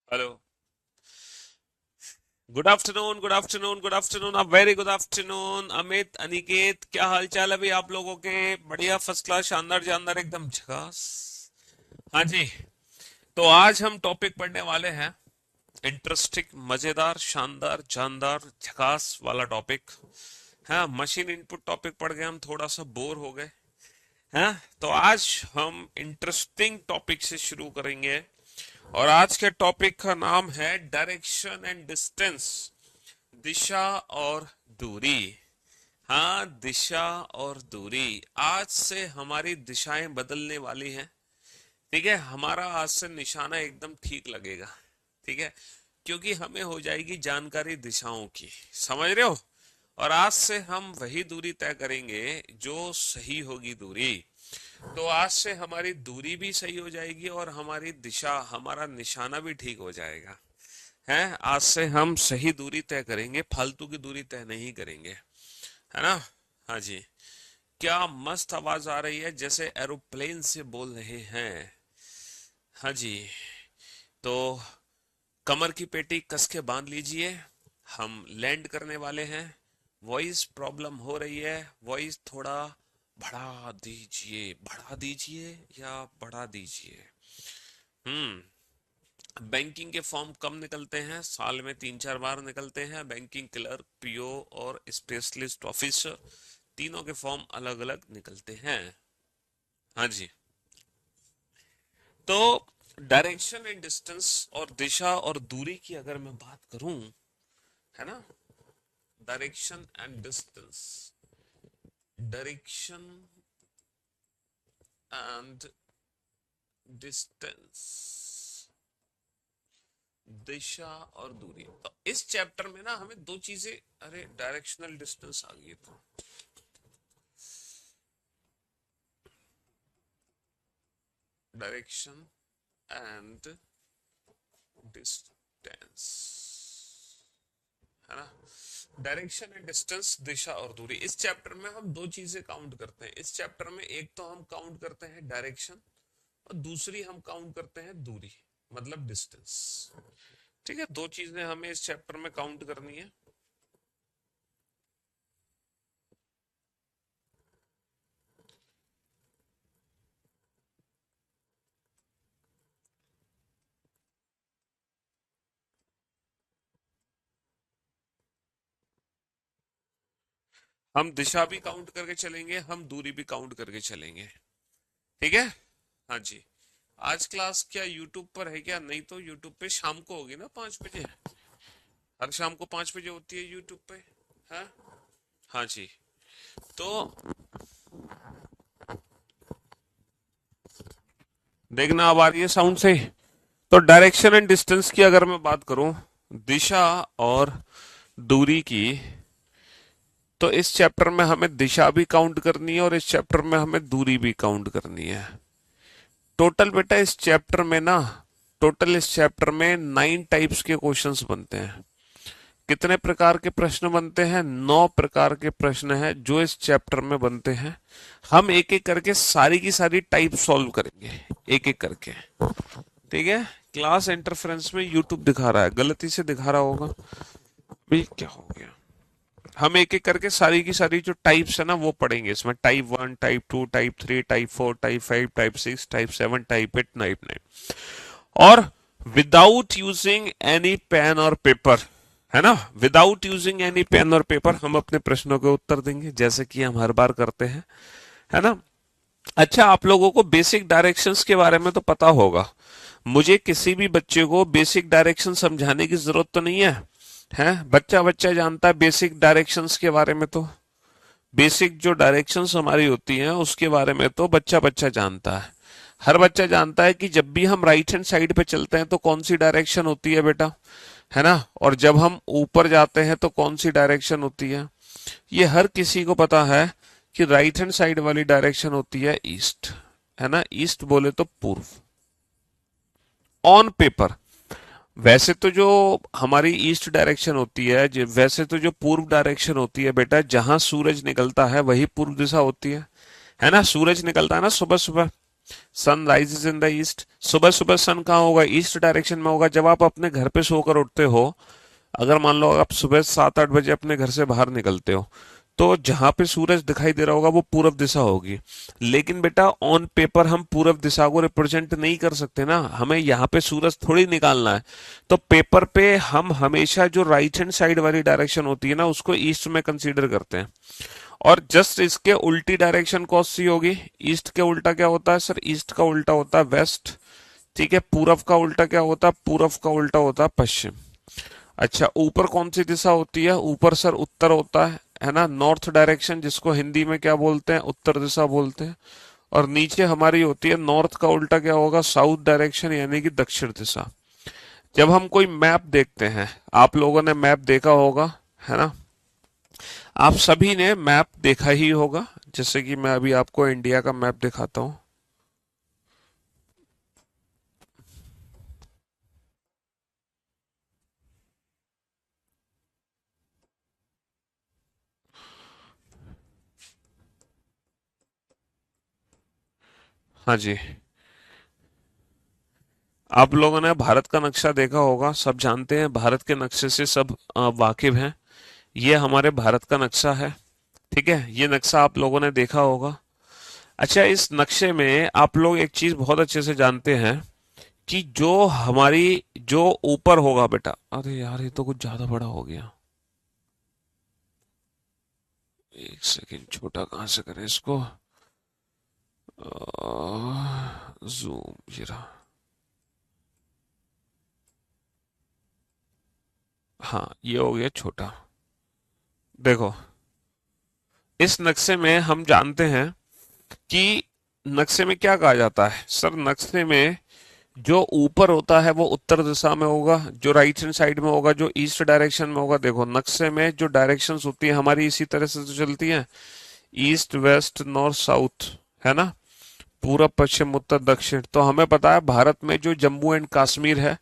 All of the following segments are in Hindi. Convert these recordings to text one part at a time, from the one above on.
Hello. Good afternoon, good afternoon, good afternoon, a very good afternoon. Amit, Aniket, क्या हाल चाल है भाई आप लोगों के? बढ़िया, फर्स्ट क्लास, शानदार जानदार, एकदम झकास। हाँ जी। तो आज हम टॉपिक पढ़ने वाले हैं इंटरेस्टिंग, मजेदार, शानदार, जानदार, झकास वाला टॉपिक। हाँ, मशीन इनपुट टॉपिक पढ़ गए, हम थोड़ा सा बोर हो गए हैं। तो आज हम इंटरेस्टिंग टॉपिक से शुरू करेंगे। और आज के टॉपिक का नाम है डायरेक्शन एंड डिस्टेंस, दिशा और दूरी। हाँ, दिशा और दूरी। आज से हमारी दिशाएं बदलने वाली हैं। ठीक है, हमारा आज से निशाना एकदम ठीक लगेगा। ठीक है, क्योंकि हमें हो जाएगी जानकारी दिशाओं की। समझ रहे हो? और आज से हम वही दूरी तय करेंगे जो सही होगी दूरी। तो आज से हमारी दूरी भी सही हो जाएगी और हमारी दिशा, हमारा निशाना भी ठीक हो जाएगा। हैं, आज से हम सही दूरी तय करेंगे, फालतू की दूरी तय नहीं करेंगे। है ना? हाँ जी। क्या मस्त आवाज आ रही है, जैसे एरोप्लेन से बोल रहे हैं। हाँ जी। तो कमर की पेटी कस के बांध लीजिए, हम लैंड करने वाले हैं। वॉइस प्रॉब्लम हो रही है, वॉइस थोड़ा बढ़ा दीजिए, बढ़ा दीजिए या बढ़ा दीजिए। बैंकिंग के फॉर्म कम निकलते हैं, साल में 3-4 बार निकलते हैं। बैंकिंग क्लर्क, पीओ और स्पेशलिस्ट ऑफिसर, तीनों के फॉर्म अलग अलग निकलते हैं। हाँ जी। तो डायरेक्शन एंड डिस्टेंस और दिशा और दूरी की अगर मैं बात करूं, है ना, direction and distance, direction and distance, दिशा और दूरी। तो इस चैप्टर में ना हमें दो चीजें, अरे डायरेक्शनल डिस्टेंस आ गई। तो डायरेक्शन एंड डिस्टेंस, है ना। डायरेक्शन एंड डिस्टेंस, दिशा और दूरी, इस चैप्टर में हम दो चीजें काउंट करते हैं। इस चैप्टर में एक तो हम काउंट करते हैं डायरेक्शन, और दूसरी हम काउंट करते हैं दूरी, मतलब डिस्टेंस। ठीक है, दो चीजें हमें इस चैप्टर में काउंट करनी है। हम दिशा भी काउंट करके चलेंगे, हम दूरी भी काउंट करके चलेंगे। ठीक है। हाँ जी। आज क्लास क्या यूट्यूब पर है क्या? नहीं तो यूट्यूब पे शाम को होगी ना, 5 बजे। हर शाम को 5 बजे होती है यूट्यूब पे। हाँ। हाँ जी। तो देखना, अब आ रही है साउंड से। तो डायरेक्शन एंड डिस्टेंस की अगर मैं बात करूं, दिशा और दूरी की, तो इस चैप्टर में हमें दिशा भी काउंट करनी है और इस चैप्टर में हमें दूरी भी काउंट करनी है। टोटल बेटा इस चैप्टर में ना, टोटल इस चैप्टर में 9 टाइप्स के क्वेश्चंस बनते हैं। कितने प्रकार के प्रश्न बनते हैं? 9 प्रकार के प्रश्न हैं जो इस चैप्टर में बनते हैं। हम एक एक करके सारी की सारी टाइप सॉल्व करेंगे, एक एक करके। ठीक है। क्लास इंटरफेरेंस में यूट्यूब दिखा रहा है, गलती से दिखा रहा होगा। भाई क्या हो गया? हम एक एक करके सारी की सारी जो टाइप्स है ना वो पढ़ेंगे इसमें। Type 1, type 2, type 3, type 4, type 5, type 6, type 7, type 8, type 9। और विदाउट यूजिंग एनी पेन और पेपर, है ना, विदाउट यूजिंग एनी पेन और पेपर हम अपने प्रश्नों के उत्तर देंगे, जैसे कि हम हर बार करते हैं। है ना। अच्छा, आप लोगों को बेसिक डायरेक्शंस के बारे में तो पता होगा। मुझे किसी भी बच्चे को बेसिक डायरेक्शन समझाने की जरूरत तो नहीं है। है, बच्चा बच्चा जानता है बेसिक डायरेक्शंस के बारे में। तो बेसिक जो डायरेक्शंस हमारी होती हैं उसके बारे में तो बच्चा बच्चा जानता है। हर बच्चा जानता है कि जब भी हम राइट हैंड साइड पे चलते हैं तो कौन सी डायरेक्शन होती है बेटा, है ना। और जब हम ऊपर जाते हैं तो कौन सी डायरेक्शन होती है। ये हर किसी को पता है कि राइट हैंड साइड वाली डायरेक्शन होती है ईस्ट, है ना। ईस्ट बोले तो पूर्व, ऑन पेपर। वैसे तो जो हमारी ईस्ट डायरेक्शन होती है, वैसे तो जो पूर्व डायरेक्शन होती है बेटा, जहां सूरज निकलता है वही पूर्व दिशा होती है ना। सूरज निकलता है ना सुबह सुबह, sun rises in the east. सुबह सुबह सन कहाँ होगा? ईस्ट डायरेक्शन में होगा। जब आप अपने घर पे सोकर उठते हो, अगर मान लो आप सुबह 7-8 बजे अपने घर से बाहर निकलते हो, तो जहां पे सूरज दिखाई दे रहा होगा वो पूरब दिशा होगी। लेकिन बेटा ऑन पेपर हम पूरब दिशा को रिप्रेजेंट नहीं कर सकते ना, हमें यहाँ पे सूरज थोड़ी निकालना है। तो पेपर पे हम हमेशा जो राइट हैंड साइड वाली डायरेक्शन होती है ना, उसको ईस्ट में कंसीडर करते हैं। और जस्ट इसके उल्टी डायरेक्शन कौन सी होगी? ईस्ट के उल्टा क्या होता है सर? ईस्ट का उल्टा होता है वेस्ट। ठीक है, पूरब का उल्टा क्या होता है? पूरब का उल्टा होता है पश्चिम। अच्छा, ऊपर कौन सी दिशा होती है? ऊपर सर उत्तर होता है ना, नॉर्थ डायरेक्शन, जिसको हिंदी में क्या बोलते हैं? उत्तर दिशा बोलते हैं। और नीचे हमारी होती है नॉर्थ का उल्टा क्या होगा? साउथ डायरेक्शन, यानी कि दक्षिण दिशा। जब हम कोई मैप देखते हैं, आप लोगों ने मैप देखा होगा, है ना? आप सभी ने मैप देखा ही होगा। जैसे कि मैं अभी आपको इंडिया का मैप दिखाता हूँ। हाँ जी, आप लोगों ने भारत का नक्शा देखा होगा, सब जानते हैं, भारत के नक्शे से सब वाकिफ हैं। ये हमारे भारत का नक्शा है। ठीक है, ये नक्शा आप लोगों ने देखा होगा। अच्छा, इस नक्शे में आप लोग एक चीज बहुत अच्छे से जानते हैं कि जो हमारी जो ऊपर होगा बेटा, अरे यार ये तो कुछ ज्यादा बड़ा हो गया। एक सेकंड, छोटा कहाँ से करें इसको? जूम, ये रहा। हाँ, ये हो गया छोटा। देखो, इस नक्शे में हम जानते हैं कि नक्शे में क्या कहा जाता है सर? नक्शे में जो ऊपर होता है वो उत्तर दिशा में होगा, जो राइट हैंड साइड में होगा जो ईस्ट डायरेक्शन में होगा। देखो, नक्शे में जो डायरेक्शंस होती है हमारी इसी तरह से तो चलती हैं, ईस्ट वेस्ट नॉर्थ साउथ, है ना? पूरब पश्चिम उत्तर दक्षिण। तो हमें पता है भारत में जो जम्मू एंड कश्मीर है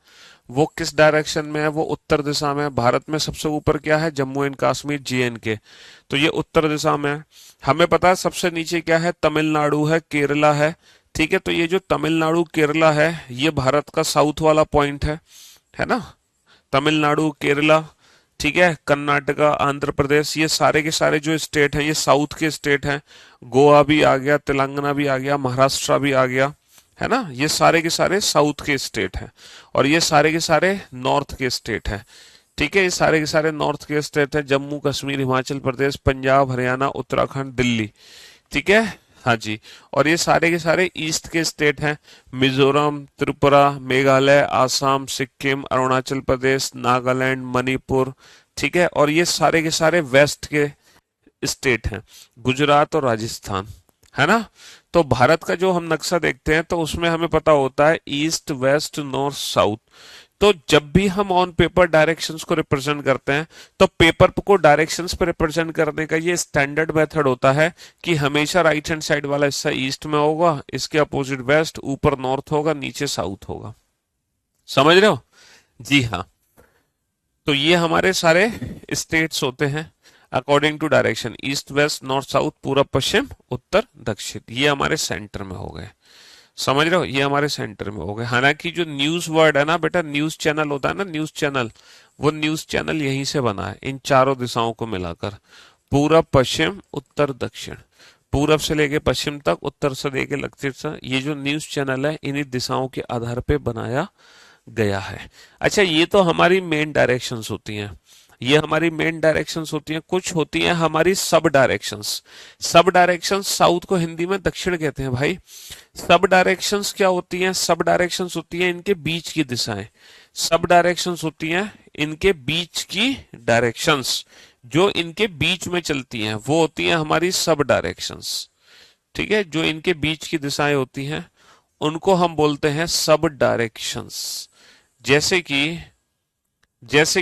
वो किस डायरेक्शन में है? वो उत्तर दिशा में है। भारत में सबसे ऊपर क्या है? Jammu and Kashmir, JNK। तो ये उत्तर दिशा में है। हमें पता है सबसे नीचे क्या है? तमिलनाडु है, केरला है। ठीक है, तो ये जो तमिलनाडु केरला है, ये भारत का साउथ वाला पॉइंट है ना? तमिलनाडु, केरला, ठीक है, कर्नाटका, आंध्र प्रदेश, ये सारे के सारे जो स्टेट हैं ये साउथ के स्टेट हैं। गोवा भी आ गया, तेलंगाना भी आ गया, महाराष्ट्र भी आ गया, है ना? ये सारे के सारे साउथ के स्टेट हैं। और ये सारे के सारे नॉर्थ के स्टेट हैं। ठीक है, ये सारे के सारे नॉर्थ के स्टेट हैं, जम्मू कश्मीर, हिमाचल प्रदेश, पंजाब, हरियाणा, उत्तराखंड, दिल्ली। ठीक है, हाँ जी। और ये सारे के सारे ईस्ट के स्टेट हैं, मिजोरम, त्रिपुरा, मेघालय, आसाम, सिक्किम, अरुणाचल प्रदेश, नागालैंड, मणिपुर। ठीक है, और ये सारे के सारे वेस्ट के स्टेट हैं, गुजरात और राजस्थान, है ना? तो भारत का जो हम नक्शा देखते हैं तो उसमें हमें पता होता है ईस्ट वेस्ट नॉर्थ साउथ। तो जब भी हम ऑन पेपर डायरेक्शंस को रिप्रेजेंट करते हैं, तो पेपर को डायरेक्शंस पर रिप्रेजेंट करने का ये स्टैंडर्ड मेथड होता है कि हमेशा राइट हैंड साइड वाला हिस्सा ईस्ट में होगा, इसके अपोजिट वेस्ट, ऊपर नॉर्थ होगा, नीचे साउथ होगा। समझ रहे हो? जी हाँ। तो ये हमारे सारे स्टेट्स होते हैं according to direction, east west north south, पूरब पश्चिम उत्तर दक्षिण। ये हमारे सेंटर में हो गए। समझ रहे हो? ये हमारे सेंटर में हो गए। हालांकि जो न्यूज वर्ड है ना बेटा, न्यूज चैनल होता है ना, न्यूज चैनल, वो न्यूज चैनल यहीं से बना है, इन चारों दिशाओं को मिलाकर, पूरब पश्चिम उत्तर दक्षिण, पूरब से लेके पश्चिम तक, उत्तर से लेके दक्षिण तक, ये जो न्यूज चैनल है इन्हीं दिशाओं के आधार पे बनाया गया है। अच्छा, ये तो हमारी मेन डायरेक्शंस होती हैं, ये हमारी मेन डायरेक्शंस होती हैं। कुछ होती हैं हमारी सब डायरेक्शंस। सब डायरेक्शंस, साउथ को हिंदी में दक्षिण कहते हैं भाई। सब डायरेक्शंस क्या होती हैं? सब डायरेक्शंस होती हैं इनके बीच की दिशाएं। सब डायरेक्शंस होती हैं इनके बीच की डायरेक्शंस, जो इनके बीच में चलती हैं वो होती हैं हमारी सब डायरेक्शंस। ठीक है, जो इनके बीच की दिशाएं होती हैं उनको हम बोलते हैं सब डायरेक्शंस। जैसे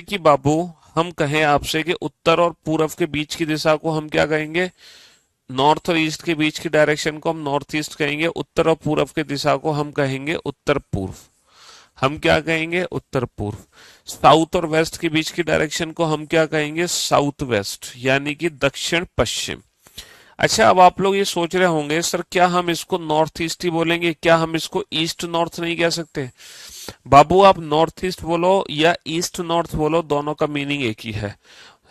कि बाबू, हम कहें आपसे कि उत्तर और पूरब के बीच की दिशा को हम क्या कहेंगे? नॉर्थ और ईस्ट के बीच की डायरेक्शन को हम नॉर्थ ईस्ट कहेंगे, उत्तर और पूरब की दिशा को हम कहेंगे उत्तर पूर्व। हम क्या कहेंगे? उत्तर पूर्व। साउथ और वेस्ट के बीच की डायरेक्शन को हम क्या कहेंगे? साउथ वेस्ट, यानी कि दक्षिण पश्चिम। अच्छा, अब आप लोग ये सोच रहे होंगे सर क्या हम इसको नॉर्थ ईस्ट ही बोलेंगे, क्या हम इसको ईस्ट नॉर्थ नहीं कह सकते? बाबू आप नॉर्थ ईस्ट बोलो या ईस्ट नॉर्थ बोलो, दोनों का मीनिंग एक ही है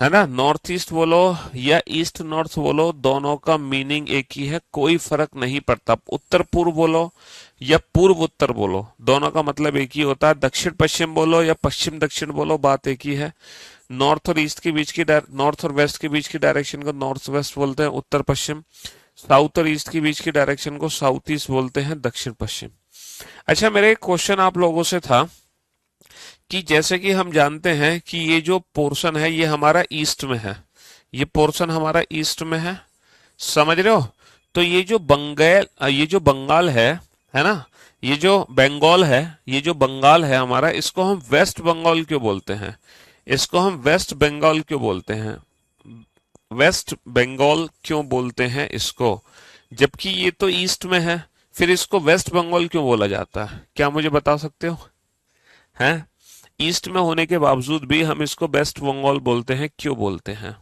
ना। नॉर्थ ईस्ट बोलो या ईस्ट नॉर्थ बोलो, दोनों का मीनिंग एक ही है, कोई फर्क नहीं पड़ता। उत्तर पूर्व बोलो या पूर्व उत्तर बोलो, दोनों का मतलब एक ही होता है। दक्षिण पश्चिम बोलो या पश्चिम दक्षिण बोलो, बात एक ही है। नॉर्थ और ईस्ट के बीच की नॉर्थ और वेस्ट के बीच की डायरेक्शन को नॉर्थ वेस्ट बोलते हैं, उत्तर पश्चिम। साउथ और ईस्ट के बीच की डायरेक्शन को साउथ ईस्ट बोलते हैं, दक्षिण पश्चिम। अच्छा, मेरा एक क्वेश्चन आप लोगों से था कि जैसे कि हम जानते हैं कि ये जो पोर्शन है ये हमारा ईस्ट में है, ये पोर्शन हमारा ईस्ट में है, समझ रहे हो? तो ये जो बंगाल है ना, ये जो बंगाल है, ये जो बंगाल है हमारा, इसको हम वेस्ट बंगाल क्यों बोलते हैं? इसको हम वेस्ट बंगाल क्यों बोलते हैं? वेस्ट बंगाल क्यों बोलते हैं इसको, जबकि ये तो ईस्ट में है? फिर इसको वेस्ट बंगाल क्यों बोला जाता है, क्या मुझे बता सकते हो? हैं? ईस्ट में होने के बावजूद भी हम इसको वेस्ट बंगाल बोलते हैं, क्यों बोलते हैं?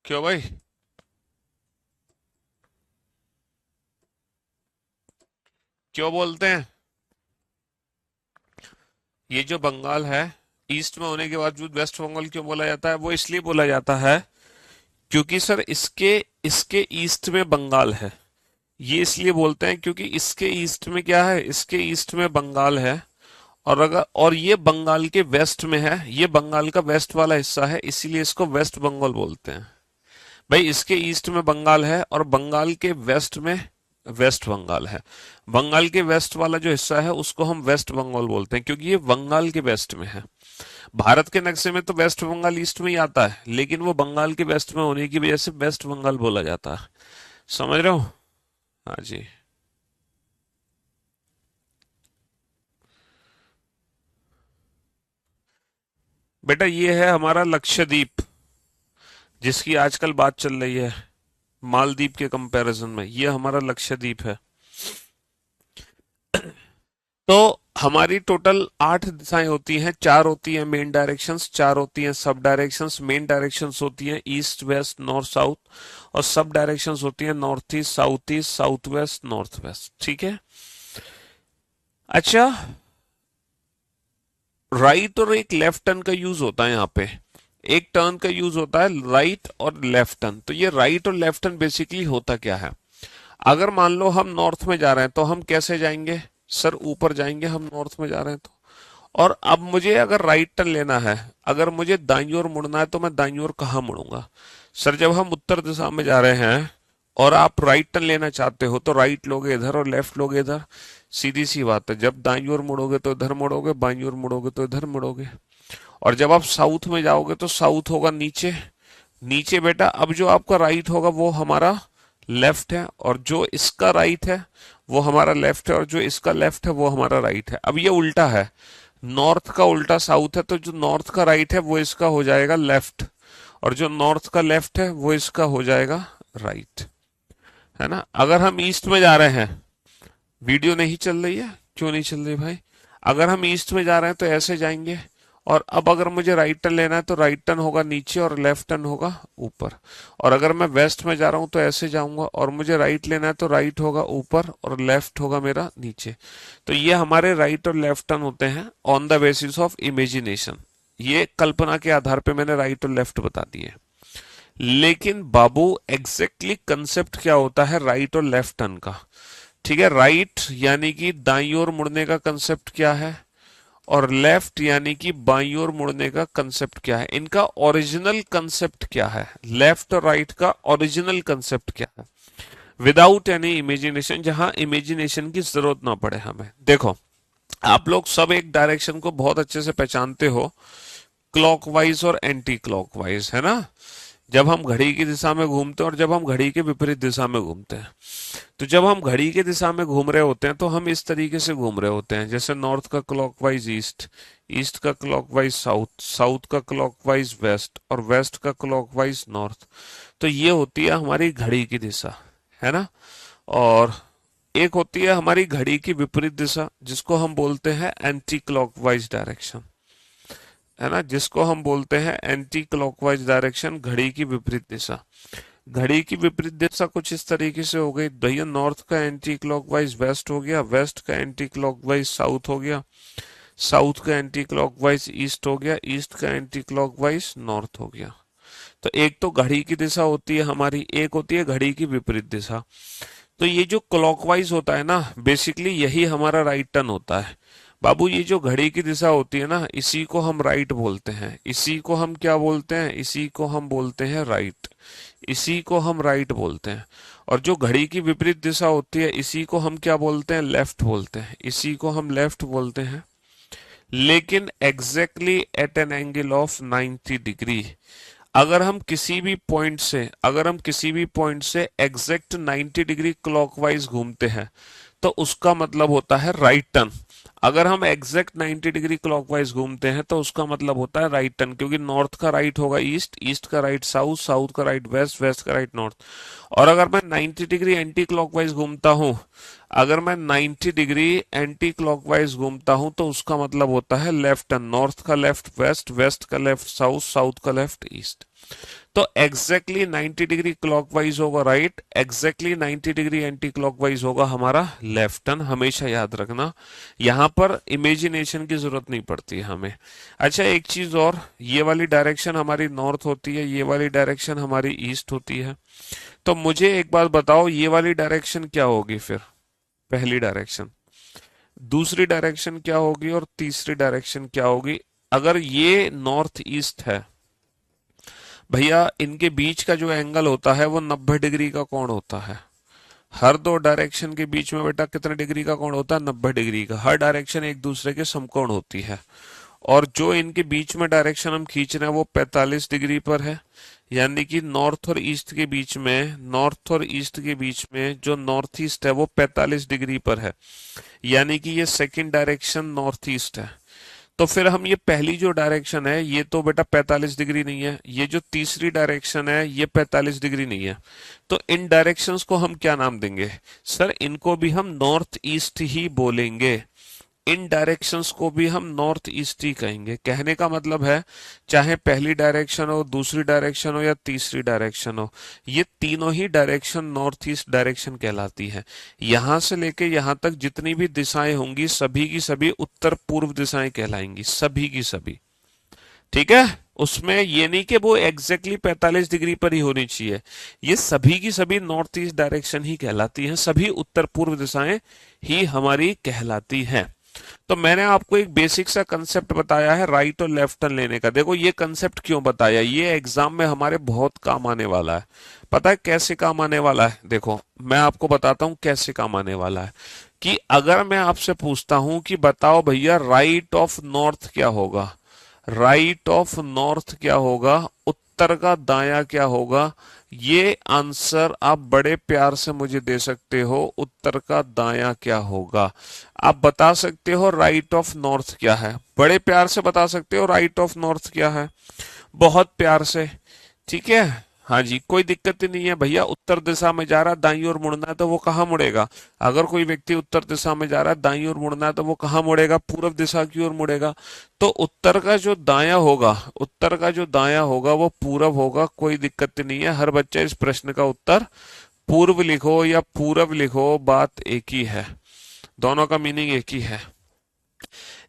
क्यों भाई? क्यों बोलते हैं? ये जो बंगाल है, ईस्ट में होने के बावजूद वेस्ट बंगाल क्यों बोला जाता है? वो इसलिए बोला जाता है क्योंकि सर इसके इसके ईस्ट में बंगाल है। ये इसलिए बोलते हैं क्योंकि इसके ईस्ट में क्या है, इसके ईस्ट में बंगाल है। और ये बंगाल के वेस्ट में है, ये बंगाल का वेस्ट वाला हिस्सा है, इसीलिए इसको वेस्ट बंगाल बोलते हैं। भाई इसके ईस्ट में बंगाल है और बंगाल के वेस्ट में वेस्ट बंगाल है। बंगाल के वेस्ट वाला जो हिस्सा है उसको हम वेस्ट बंगाल बोलते हैं क्योंकि ये बंगाल के वेस्ट में है। भारत के नक्शे में तो वेस्ट बंगाल ईस्ट में ही आता है, लेकिन वो बंगाल के वेस्ट में होने की वजह से वेस्ट बंगाल बोला जाता है। समझ रहे हो? हाँ जी। बेटा ये है हमारा लक्षद्वीप, जिसकी आजकल बात चल रही है मालदीव के कंपैरिजन में, ये हमारा लक्षद्वीप है। तो हमारी टोटल 8 दिशाएं होती हैं, 4 होती हैं मेन डायरेक्शंस, 4 होती हैं सब डायरेक्शंस। मेन डायरेक्शंस होती हैं ईस्ट वेस्ट नॉर्थ साउथ, और सब डायरेक्शंस होती हैं north east south west north west. ठीक है। अच्छा, राइट और एक लेफ्ट टर्न का यूज होता है यहाँ पे। एक टर्न का यूज होता है राइट और लेफ्ट टर्न। तो ये राइट और लेफ्ट टर्न बेसिकली होता क्या है? अगर मान लो हम नॉर्थ में जा रहे हैं तो हम कैसे जाएंगे? सर ऊपर जाएंगे, हम नॉर्थ में जा रहे हैं तो। और अब मुझे अगर राइट टर्न लेना है, अगर मुझे दाईं ओर मुड़ना है, तो मैं दाईं ओर कहाँ मुड़ूंगा? सर जब हम उत्तर दिशा में जा रहे हैं और आप राइट टर्न लेना चाहते हो तो राइट लोगे इधर और लेफ्ट लोगे इधर। सीधी सी बात है, जब दाईं ओर मुड़ोगे तो इधर मुड़ोगे, बाईं ओर मुड़ोगे तो इधर मुड़ोगे। और जब आप साउथ में जाओगे तो साउथ होगा नीचे। नीचे बेटा, अब जो आपका राइट होगा वो हमारा लेफ्ट है, और जो इसका राइट है वो हमारा लेफ्ट है, और जो इसका लेफ्ट है वो हमारा राइट है। अब ये उल्टा है, नॉर्थ का उल्टा साउथ है, तो जो नॉर्थ का राइट है वो इसका हो जाएगा लेफ्ट, और जो नॉर्थ का लेफ्ट है वो इसका हो जाएगा राइट। है ना? अगर हम ईस्ट में जा रहे हैं, वीडियो नहीं चल रही है? क्यों नहीं चल रही भाई? अगर हम ईस्ट में जा रहे हैं तो ऐसे जाएंगे, और अब अगर मुझे राइट टर्न लेना है तो राइट टर्न होगा नीचे और लेफ्ट टर्न होगा ऊपर। और अगर मैं वेस्ट में जा रहा हूं तो ऐसे जाऊंगा, और मुझे राइट लेना है तो राइट होगा ऊपर और लेफ्ट होगा मेरा नीचे। तो ये हमारे राइट और लेफ्ट टर्न होते हैं on the basis of imagination. ये कल्पना के आधार पे मैंने राइट और लेफ्ट बता दिए। लेकिन बाबू एग्जैक्टली कंसेप्ट क्या होता है राइट और लेफ्ट टर्न का? ठीक है, राइट यानी कि दाईं ओर मुड़ने का कंसेप्ट क्या है, और लेफ्ट यानी कि बाईं ओर मुड़ने का कंसेप्ट क्या है? इनका ओरिजिनल कंसेप्ट क्या है? लेफ्ट और राइट का ओरिजिनल कंसेप्ट क्या है, विदाउट एनी इमेजिनेशन, जहां इमेजिनेशन की जरूरत ना पड़े हमें। देखो, आप लोग सब एक डायरेक्शन को बहुत अच्छे से पहचानते हो, क्लॉकवाइज और एंटी क्लॉकवाइज, है ना? जब हम घड़ी की दिशा में घूमते हैं और जब हम घड़ी के विपरीत दिशा में घूमते हैं। तो जब हम घड़ी की दिशा में घूम रहे होते हैं तो हम इस तरीके से घूम रहे होते हैं, जैसे नॉर्थ का क्लॉकवाइज ईस्ट, ईस्ट का क्लॉकवाइज साउथ, साउथ का क्लॉकवाइज वेस्ट और वेस्ट का क्लॉकवाइज नॉर्थ। तो ये होती है हमारी घड़ी की दिशा, है ना। और एक होती है हमारी घड़ी की विपरीत दिशा, जिसको हम बोलते हैं एंटी क्लॉकवाइज डायरेक्शन, है ना, जिसको हम बोलते हैं एंटी क्लॉकवाइज डायरेक्शन, घड़ी की विपरीत दिशा। घड़ी की विपरीत दिशा कुछ इस तरीके से हो गई भैया, नॉर्थ का एंटी क्लॉकवाइज वेस्ट हो गया, वेस्ट का एंटी क्लॉकवाइज साउथ हो गया, साउथ का एंटी क्लॉकवाइज ईस्ट हो गया, ईस्ट का एंटी क्लॉकवाइज नॉर्थ हो गया। तो एक तो घड़ी की दिशा होती है हमारी, एक होती है घड़ी की विपरीत दिशा। तो ये जो क्लॉकवाइज होता है ना, बेसिकली यही हमारा राइट टर्न होता है बाबू। ये जो घड़ी की दिशा होती है ना, इसी को हम राइट बोलते हैं, इसी को हम क्या बोलते हैं, इसी को हम बोलते हैं राइट, इसी को हम राइट बोलते हैं। और जो घड़ी की विपरीत दिशा होती है, इसी को हम क्या बोलते हैं, लेफ्ट बोलते हैं, इसी को हम लेफ्ट बोलते हैं। लेकिन exactly at an angle of 90 degree. अगर हम किसी भी पॉइंट से, अगर हम किसी भी पॉइंट से एग्जैक्ट 90 डिग्री क्लॉकवाइज घूमते हैं तो उसका मतलब होता है राइट टर्न। अगर हम एग्जैक्ट 90 डिग्री क्लॉकवाइज घूमते हैं तो उसका मतलब होता है राइट टर्न, क्योंकि नॉर्थ का राइट होगा ईस्ट, ईस्ट का राइट साउथ, साउथ का राइट वेस्ट, वेस्ट का राइट नॉर्थ। और अगर मैं 90 डिग्री एंटी क्लॉकवाइज घूमता हूं, अगर मैं 90 डिग्री एंटी क्लॉकवाइज घूमता हूं तो उसका मतलब होता है लेफ्ट टर्न, नॉर्थ का लेफ्ट वेस्ट, वेस्ट का लेफ्ट साउथ, साउथ का लेफ्ट ईस्ट। तो एग्जैक्टली 90 डिग्री क्लॉकवाइज होगा right, exactly 90 degree anti clockwise होगा हमारा लेफ्ट टर्न, हमेशा याद रखना। यहां पर इमेजिनेशन की जरूरत नहीं पड़ती है हमें। अच्छा एक चीज और, ये वाली डायरेक्शन हमारी नॉर्थ होती है, ये वाली डायरेक्शन हमारी ईस्ट होती है। तो मुझे एक बात बताओ, ये वाली डायरेक्शन क्या होगी फिर, पहली डायरेक्शन, दूसरी डायरेक्शन क्या होगी और तीसरी डायरेक्शन क्या होगी। अगर ये नॉर्थ ईस्ट है भैया, इनके बीच का जो एंगल होता है वो 90 डिग्री का कोण होता है। हर दो डायरेक्शन के बीच में बेटा कितने डिग्री का कोण होता है, 90 डिग्री का। हर डायरेक्शन एक दूसरे के समकोण होती है। और जो इनके बीच में डायरेक्शन हम खींच रहे हैं वो 45 डिग्री पर है। यानी कि नॉर्थ और ईस्ट के बीच में, नॉर्थ और ईस्ट के बीच में जो नॉर्थ ईस्ट है वो 45 डिग्री पर है। यानी कि ये सेकंड डायरेक्शन नॉर्थ ईस्ट है। तो फिर हम ये पहली जो डायरेक्शन है ये तो बेटा 45 डिग्री नहीं है, ये जो तीसरी डायरेक्शन है ये 45 डिग्री नहीं है। तो इन डायरेक्शंस को हम क्या नाम देंगे, सर इनको भी हम नॉर्थ ईस्ट ही बोलेंगे। इन डायरेक्शंस को भी हम नॉर्थ ईस्ट ही कहेंगे। कहने का मतलब है चाहे पहली डायरेक्शन हो, दूसरी डायरेक्शन हो या तीसरी डायरेक्शन हो, ये तीनों ही डायरेक्शन नॉर्थ ईस्ट डायरेक्शन कहलाती है। यहां से लेके यहां तक जितनी भी दिशाएं होंगी सभी की सभी उत्तर पूर्व दिशाएं कहलाएंगी, सभी की सभी। ठीक है, उसमें ये नहीं कि वो एग्जैक्टली 45 डिग्री पर ही होनी चाहिए, ये सभी की सभी नॉर्थ ईस्ट डायरेक्शन ही कहलाती हैं, सभी उत्तर पूर्व दिशाएं ही हमारी कहलाती हैं। तो मैंने आपको एक बेसिक सा कंसेप्ट बताया है राइट और लेफ्ट टर्न लेने का। देखो ये कंसेप्ट क्यों बताया, ये एग्जाम में हमारे बहुत काम आने वाला है। पता है कैसे काम आने वाला है, देखो मैं आपको बताता हूं कैसे काम आने वाला है। कि अगर मैं आपसे पूछता हूं कि बताओ भैया राइट ऑफ नॉर्थ क्या होगा, राइट ऑफ नॉर्थ क्या होगा, उत्तर का दाया क्या होगा, ये आंसर आप बड़े प्यार से मुझे दे सकते हो। उत्तर का दाया क्या होगा, आप बता सकते हो राइट ऑफ नॉर्थ क्या है, बड़े प्यार से बता सकते हो राइट ऑफ नॉर्थ क्या है, बहुत प्यार से। ठीक है, हाँ जी, कोई दिक्कत ही नहीं है भैया। उत्तर दिशा में जा रहा है, दाईं ओर मुड़ना है तो वो कहाँ मुड़ेगा। अगर कोई व्यक्ति उत्तर दिशा में जा रहा है, दाईं ओर मुड़ना है तो वो कहाँ मुड़ेगा, पूर्व दिशा की ओर मुड़ेगा। तो उत्तर का जो दाया होगा, उत्तर का जो दाया होगा वो पूरब होगा, कोई दिक्कत नहीं है। हर बच्चा इस प्रश्न का उत्तर पूर्व लिखो या पूरब लिखो, बात एक ही है, दोनों का मीनिंग एक ही है।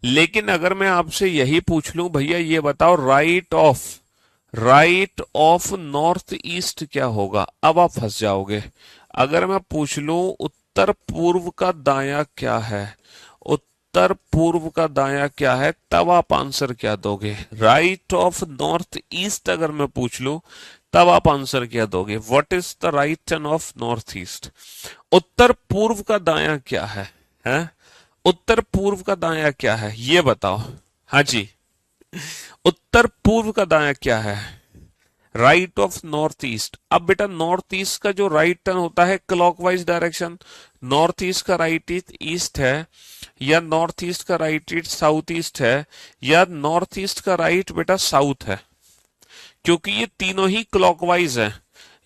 लेकिन अगर मैं आपसे यही पूछ लूं भैया ये बताओ राइट ऑफ नॉर्थ ईस्ट क्या होगा, अब आप फंस जाओगे। अगर मैं पूछ लूं उत्तर पूर्व का दाया क्या है, उत्तर पूर्व का दाया क्या है, तब आप आंसर क्या दोगे। राइट ऑफ नॉर्थ ईस्ट अगर मैं पूछ लूं तब आप आंसर क्या दोगे, what is the right turn of north east. उत्तर पूर्व का दाया क्या है? उत्तर पूर्व का दाया क्या है ये बताओ। हाँ जी, उत्तर पूर्व का दाया क्या है, राइट ऑफ नॉर्थ ईस्ट। अब बेटा नॉर्थ ईस्ट का जो राइट टर्न होता है क्लॉकवाइज डायरेक्शन, नॉर्थ ईस्ट का राइट ईस्ट है, या नॉर्थ ईस्ट का राइट ईस्ट साउथ ईस्ट है, या नॉर्थ ईस्ट का राइट बेटा साउथ है, क्योंकि ये तीनों ही क्लॉकवाइज है।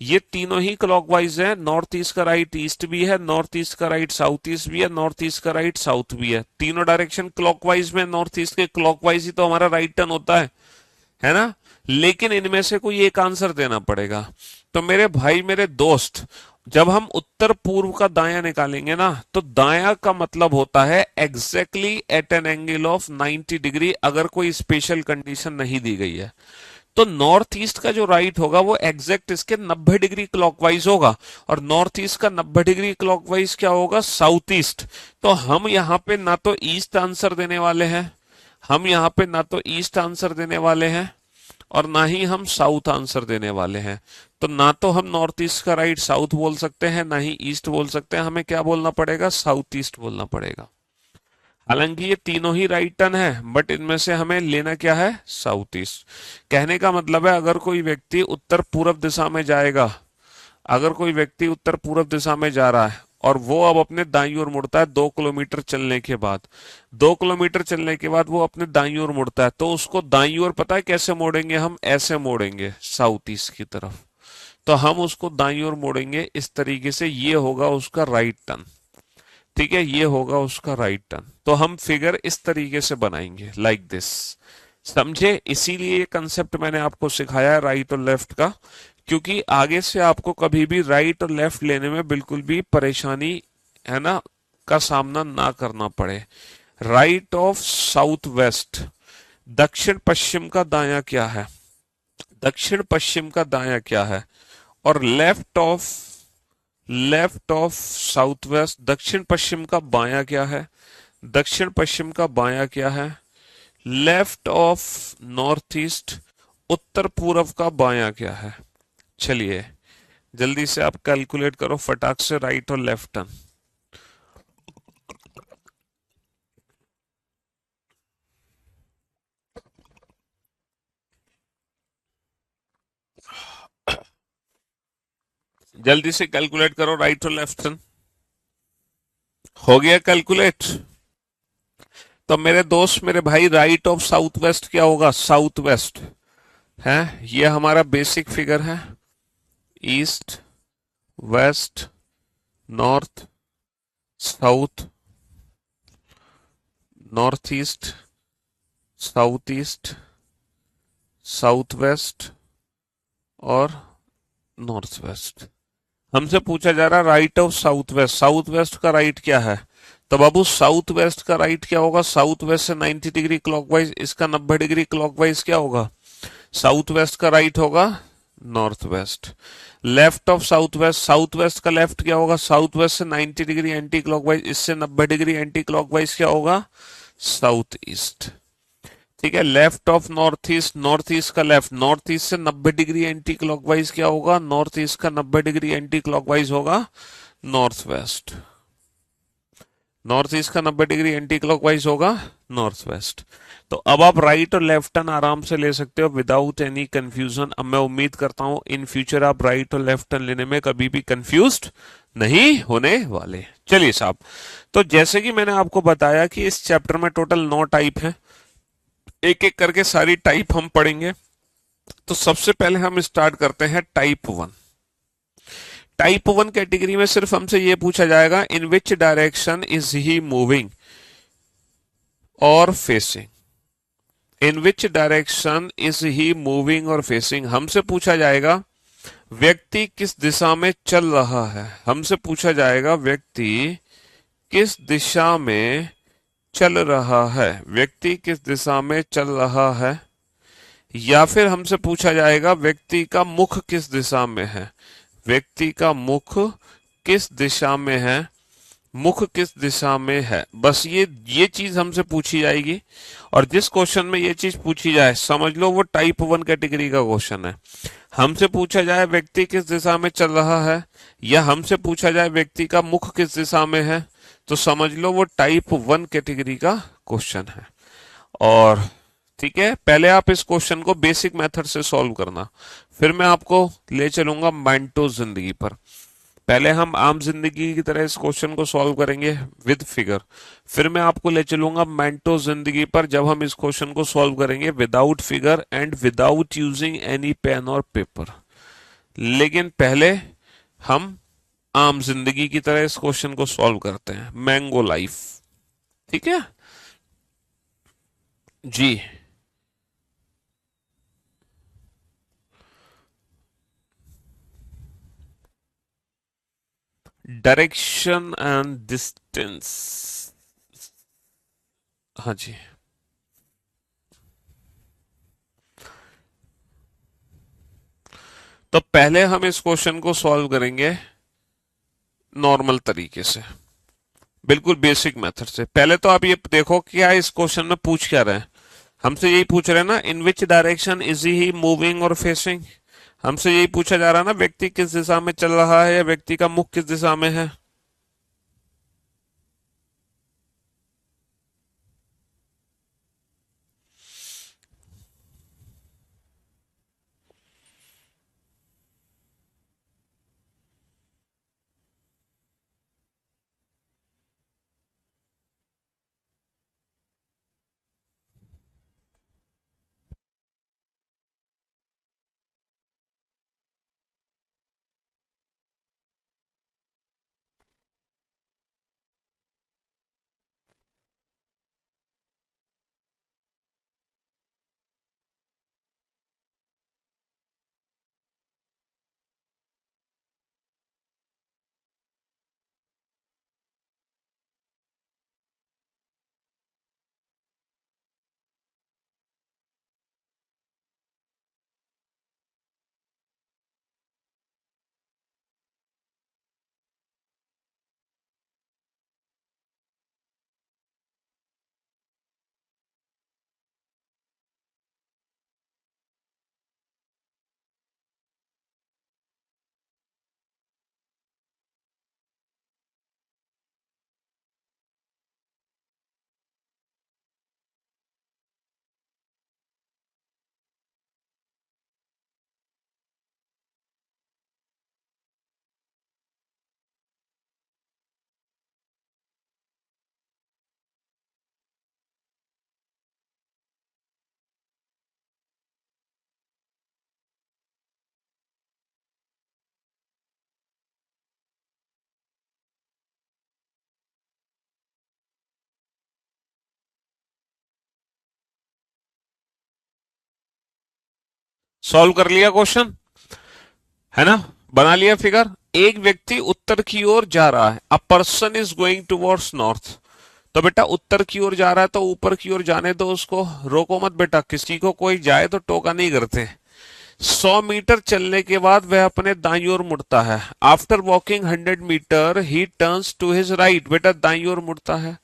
ये तीनों ही क्लॉकवाइज है, नॉर्थ ईस्ट का राइट ईस्ट भी है, नॉर्थ ईस्ट का राइट साउथ ईस्ट भी है, नॉर्थ ईस्ट का राइट साउथ भी है, तीनों डायरेक्शन क्लॉकवाइज में, नॉर्थ ईस्ट के क्लॉकवाइज ही तो हमारा राइट टर्न होता है ना। लेकिन इनमें से कोई एक आंसर देना पड़ेगा। तो मेरे भाई मेरे दोस्त, जब हम उत्तर पूर्व का दायां निकालेंगे ना, तो दायां का मतलब होता है exactly at an angle of 90 degree, अगर कोई स्पेशल कंडीशन नहीं दी गई है। तो नॉर्थ ईस्ट का जो राइट होगा वो एग्जैक्ट इसके 90 डिग्री क्लॉकवाइज होगा, और नॉर्थ ईस्ट का 90 डिग्री क्लॉकवाइज क्या होगा, साउथ ईस्ट। तो हम यहाँ पे ना तो ईस्ट आंसर देने वाले हैं, हम यहाँ पे ना तो ईस्ट आंसर देने वाले हैं, और ना ही हम साउथ आंसर देने वाले हैं। तो ना तो हम नॉर्थ ईस्ट का राइट साउथ बोल सकते हैं, ना ही ईस्ट बोल सकते हैं, हमें क्या बोलना पड़ेगा, साउथ ईस्ट बोलना पड़ेगा। हालांकि ये तीनों ही राइट टर्न है, बट इनमें से हमें लेना क्या है, साउथ ईस्ट। कहने का मतलब है अगर कोई व्यक्ति उत्तर पूर्व दिशा में जाएगा, अगर कोई व्यक्ति उत्तर पूर्व दिशा में जा रहा है और वो अब अपने दाईं ओर मुड़ता है 2 किलोमीटर चलने के बाद, 2 किलोमीटर चलने के बाद वो अपने दाईं ओर मुड़ता है, तो उसको दाईं ओर पता है कैसे मोड़ेंगे, हम ऐसे मोड़ेंगे साउथ ईस्ट की तरफ। तो हम उसको दाईं ओर मोड़ेंगे इस तरीके से, ये होगा उसका राइट टर्न। ठीक है, ये होगा उसका राइट टर्न। तो हम फिगर इस तरीके से बनाएंगे, लाइक दिस। समझे? इसीलिए ये कंसेप्ट मैंने आपको सिखाया है राइट और लेफ्ट का, क्योंकि आगे से आपको कभी भी राइट और लेफ्ट लेने में बिल्कुल भी परेशानी, है ना, का सामना ना करना पड़े। राइट ऑफ साउथ वेस्ट, दक्षिण पश्चिम का दायां क्या है, दक्षिण पश्चिम का दायां क्या है, और लेफ्ट ऑफ साउथ वेस्ट, दक्षिण पश्चिम का बायां क्या है, दक्षिण पश्चिम का बायां क्या है, लेफ्ट ऑफ नॉर्थ ईस्ट, उत्तर पूर्व का बायां क्या है। चलिए जल्दी से आप कैलकुलेट करो फटाक से राइट और लेफ्ट टर्न। जल्दी से कैलकुलेट करो राइट और लेफ्ट टर्न। हो गया कैलकुलेट? तो मेरे दोस्त मेरे भाई, राइट ऑफ साउथ वेस्ट क्या होगा, साउथ वेस्ट है, ये हमारा बेसिक फिगर है। East, west, north, south, north east, south east, south west और नॉर्थ वेस्ट। हमसे पूछा जा रहा है right of south west, south west का राइट क्या है। तो बाबू साउथ वेस्ट का राइट क्या होगा, साउथ वेस्ट से 90 डिग्री क्लॉकवाइज, इसका 90 डिग्री क्लॉकवाइज क्या होगा, साउथ वेस्ट का राइट होगा north west. Left of south west, south west का लेफ्ट क्या होगा, साउथ वेस्ट से 90 डिग्री एंटी क्लॉकवाइज, इससे 90 डिग्री एंटी क्लॉकवाइज क्या होगा, साउथ ईस्ट। ठीक है, left of north east, north east का लेफ्ट, नॉर्थ ईस्ट से 90 डिग्री एंटी क्लॉकवाइज क्या होगा, नॉर्थ ईस्ट का 90 डिग्री एंटी क्लॉकवाइज होगा नॉर्थ वेस्ट। नॉर्थ ईस्ट का 90 डिग्री एंटी क्लॉकवाइज होगा नॉर्थ वेस्ट। तो अब आप राइट और लेफ्ट टर्न आराम से ले सकते हो विदाउट एनी कंफ्यूजन। अब मैं उम्मीद करता हूं इन फ्यूचर आप राइट और लेफ्ट टर्न लेने में कभी भी कंफ्यूज्ड नहीं होने वाले। चलिए साहब, तो जैसे कि मैंने आपको बताया कि इस चैप्टर में टोटल 9 टाइप हैं, एक एक करके सारी टाइप हम पढ़ेंगे। तो सबसे पहले हम स्टार्ट करते हैं टाइप 1। टाइप 1 कैटेगरी में सिर्फ हमसे यह पूछा जाएगा in which direction is he moving और facing, in which direction is he moving और फेसिंग। हमसे पूछा जाएगा व्यक्ति किस दिशा में चल रहा है, हमसे पूछा जाएगा व्यक्ति किस दिशा में चल रहा है, व्यक्ति किस दिशा में चल रहा है, या फिर हमसे पूछा जाएगा व्यक्ति का मुख किस दिशा में है, व्यक्ति का मुख किस दिशा में है, मुख किस दिशा में है। बस ये चीज हमसे पूछी जाएगी, और जिस क्वेश्चन में ये चीज पूछी जाए समझ लो वो टाइप 1 कैटेगरी का क्वेश्चन है। हमसे पूछा जाए व्यक्ति किस दिशा में चल रहा है, या हमसे पूछा जाए व्यक्ति का मुख किस दिशा में है, तो समझ लो वो टाइप 1 कैटेगरी का क्वेश्चन है। और ठीक है, पहले आप इस क्वेश्चन को बेसिक मेथड से सॉल्व करना, फिर मैं आपको ले चलूंगा मेंटोस जिंदगी पर। पहले हम आम जिंदगी की तरह इस क्वेश्चन को सॉल्व करेंगे विद फिगर, फिर मैं आपको ले चलूंगा मेंटोस जिंदगी पर, जब हम इस क्वेश्चन को सॉल्व करेंगे without figure and without using any pen और पेपर। लेकिन पहले हम आम जिंदगी की तरह इस क्वेश्चन को सॉल्व करते हैं, मैंगो लाइफ। ठीक है जी। Direction and distance. हाँ जी। तो पहले हम इस क्वेश्चन को सॉल्व करेंगे नॉर्मल तरीके से, बिल्कुल बेसिक मेथड से। पहले तो आप ये देखो क्या इस क्वेश्चन में पूछ क्या रहे हैं। हमसे यही पूछ रहे हैं ना, in which direction is he moving और फेसिंग। हमसे यही पूछा जा रहा है ना, व्यक्ति किस दिशा में चल रहा है या व्यक्ति का मुख किस दिशा में है। सॉल्व कर लिया क्वेश्चन, है ना, बना लिया फिगर। एक व्यक्ति उत्तर की ओर जा रहा है, a person is going towards north. तो बेटा उत्तर की ओर जा रहा है तो ऊपर की ओर जाने दो उसको, रोको मत बेटा, किसी को कोई जाए तो टोका नहीं करते। 100 मीटर चलने के बाद वह अपने दाईं ओर मुड़ता है। After walking 100 metre he turns to his right, बेटा दाईं ओर मुड़ता है।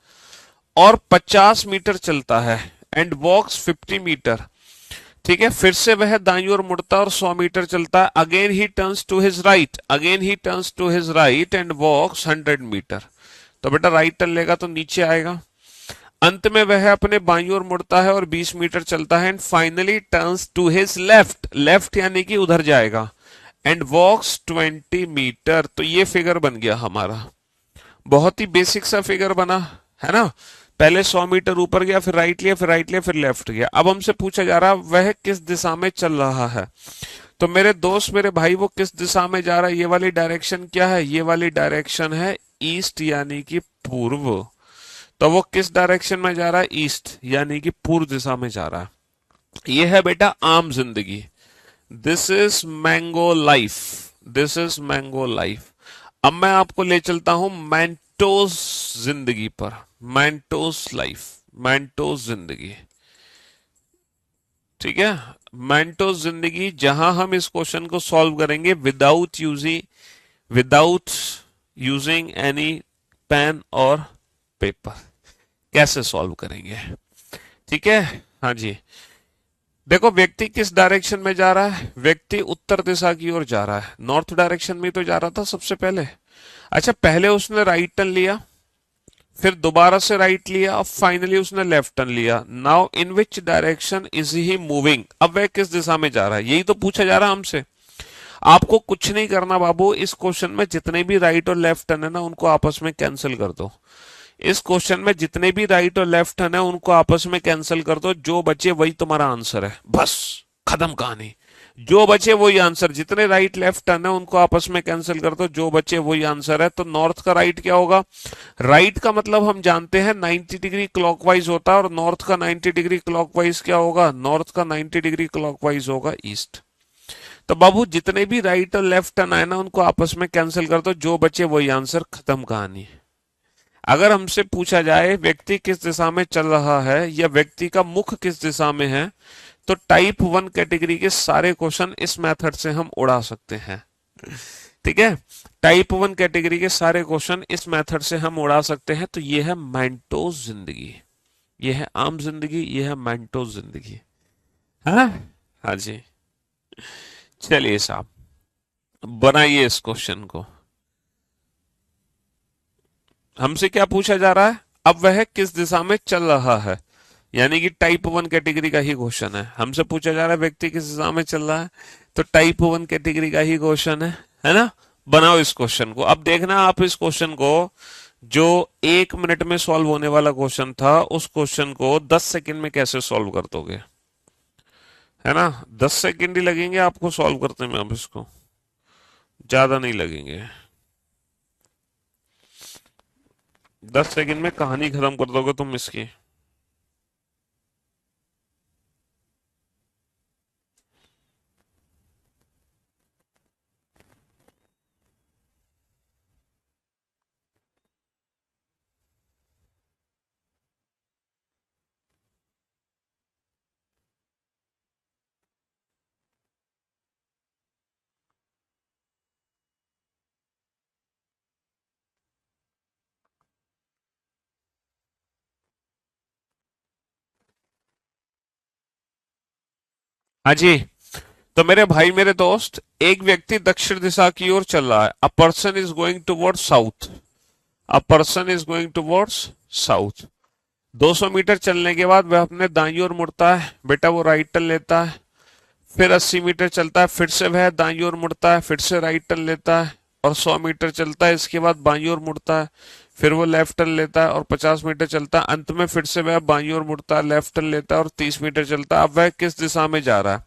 और 50 मीटर चलता है एंड वॉक्स 50 मीटर। ठीक है, फिर से वह दाईं ओर मुड़ता है और 100 मीटर चलता है। Again he turns to his right, again he turns to his right and walks 100 metre. तो बेटा राइट टर्न लेगा तो नीचे आएगा। अंत में वह अपने बाईं ओर मुड़ता है और 20 मीटर चलता है and finally turns to his left, left यानी कि उधर जाएगा, एंड वॉक्स 20 मीटर। तो ये फिगर बन गया हमारा, बहुत ही बेसिक सा फिगर बना, है ना। पहले 100 मीटर ऊपर गया, फिर राइट लिया, फिर राइट लिया, फिर लेफ्ट गया। अब हमसे पूछा जा रहा वह किस दिशा में चल रहा है। तो मेरे दोस्त, मेरे भाई, वो किस दिशा में जा रहा है। ये वाली डायरेक्शन क्या है, ये वाली डायरेक्शन है ईस्ट यानी कि पूर्व। तो वो किस डायरेक्शन में जा रहा है, ईस्ट यानी कि पूर्व दिशा में जा रहा है। ये है बेटा आम जिंदगी। This is mango life, this is mango life. अब मैं आपको ले चलता हूं मैंटोस जिंदगी पर, मैंटोस लाइफ, मैंटोस जिंदगी। ठीक है, मैंटोस जिंदगी, जहां हम इस क्वेश्चन को सॉल्व करेंगे विदाउट यूजिंग एनी पेन और पेपर। कैसे सॉल्व करेंगे, ठीक है। हाँ जी, देखो व्यक्ति किस डायरेक्शन में जा रहा है, व्यक्ति उत्तर दिशा की ओर जा रहा है, नॉर्थ डायरेक्शन में तो जा रहा था सबसे पहले। अच्छा, पहले उसने राइट टर्न लिया, फिर दोबारा से राइट लिया और फाइनली उसने लेफ्ट टर्न लिया। Now in which direction is he moving, अब वह किस दिशा में जा रहा है, यही तो पूछा जा रहा है हमसे। आपको कुछ नहीं करना बाबू, इस क्वेश्चन में जितने भी राइट और लेफ्ट टर्न है ना उनको आपस में कैंसिल कर दो। इस क्वेश्चन में जितने भी राइट और लेफ्ट टर्न है उनको आपस में कैंसिल कर दो, जो बचे वही तुम्हारा आंसर है, बस खत्म कहानी। जो बचे वही आंसर, जितने राइट लेफ्ट टर्न है उनको आपस में कैंसिल कर दो, जो बचे वही आंसर है। तो नॉर्थ का राइट क्या होगा? राइट का मतलब हम जानते हैं 90 डिग्री क्लॉकवाइज होता है, और नॉर्थ का 90 डिग्री क्लॉकवाइज क्या होगा? नॉर्थ का 90 डिग्री क्लॉकवाइज होगा ईस्ट। तो बाबू जितने भी राइट और लेफ्ट टर्न आए ना उनको आपस में कैंसिल कर दो, जो बचे वही आंसर, खत्म कहानी। अगर हमसे पूछा जाए व्यक्ति किस दिशा में चल रहा है या व्यक्ति का मुख किस दिशा में है, तो टाइप 1 कैटेगरी के सारे क्वेश्चन इस मेथड से हम उड़ा सकते हैं। ठीक है, टाइप 1 कैटेगरी के सारे क्वेश्चन इस मेथड से हम उड़ा सकते हैं। तो ये है मेंटोस जिंदगी, ये है आम जिंदगी, ये है मेंटोस जिंदगी। हाँ, हाँ जी। चलिए साहब, बनाइए इस क्वेश्चन को। हमसे क्या पूछा जा रहा है? अब वह किस दिशा में चल रहा है, यानी कि टाइप 1 कैटेगरी का ही क्वेश्चन है। हमसे पूछा जा रहा है व्यक्ति किस दिशा में चल रहा है, तो टाइप 1 कैटेगरी का ही क्वेश्चन है ना। बनाओ इस क्वेश्चन को। अब देखना आप इस क्वेश्चन को, जो 1 मिनट में सॉल्व होने वाला क्वेश्चन था उस क्वेश्चन को 10 सेकंड में कैसे सॉल्व कर दोगे, है ना। 10 सेकंड ही लगेंगे आपको सॉल्व करने में, अब इसको ज्यादा नहीं लगेंगे। 10 सेकंड में कहानी खत्म कर दोगे तुम इसकी। हाँ जी। तो मेरे भाई मेरे दोस्त, एक व्यक्ति दक्षिण दिशा की ओर चल रहा है। A person is going towards south, a person is going towards south. 200 metre चलने के बाद वह अपने दाईं ओर मुड़ता है, बेटा वो राइट टर्न लेता है। फिर 80 मीटर चलता है, फिर से वह दाईं ओर मुड़ता है, फिर से राइट टर्न लेता है। और 100 मीटर चलता है, इसके बाद बाईं ओर मुड़ता है, फिर वो लेफ्ट टर्न लेता है। और 50 मीटर चलता है, अंत में फिर से वह बाईं ओर मुड़ता है, लेफ्ट टर्न लेता है और 30 मीटर चलता है। अब वह किस दिशा में जा रहा है?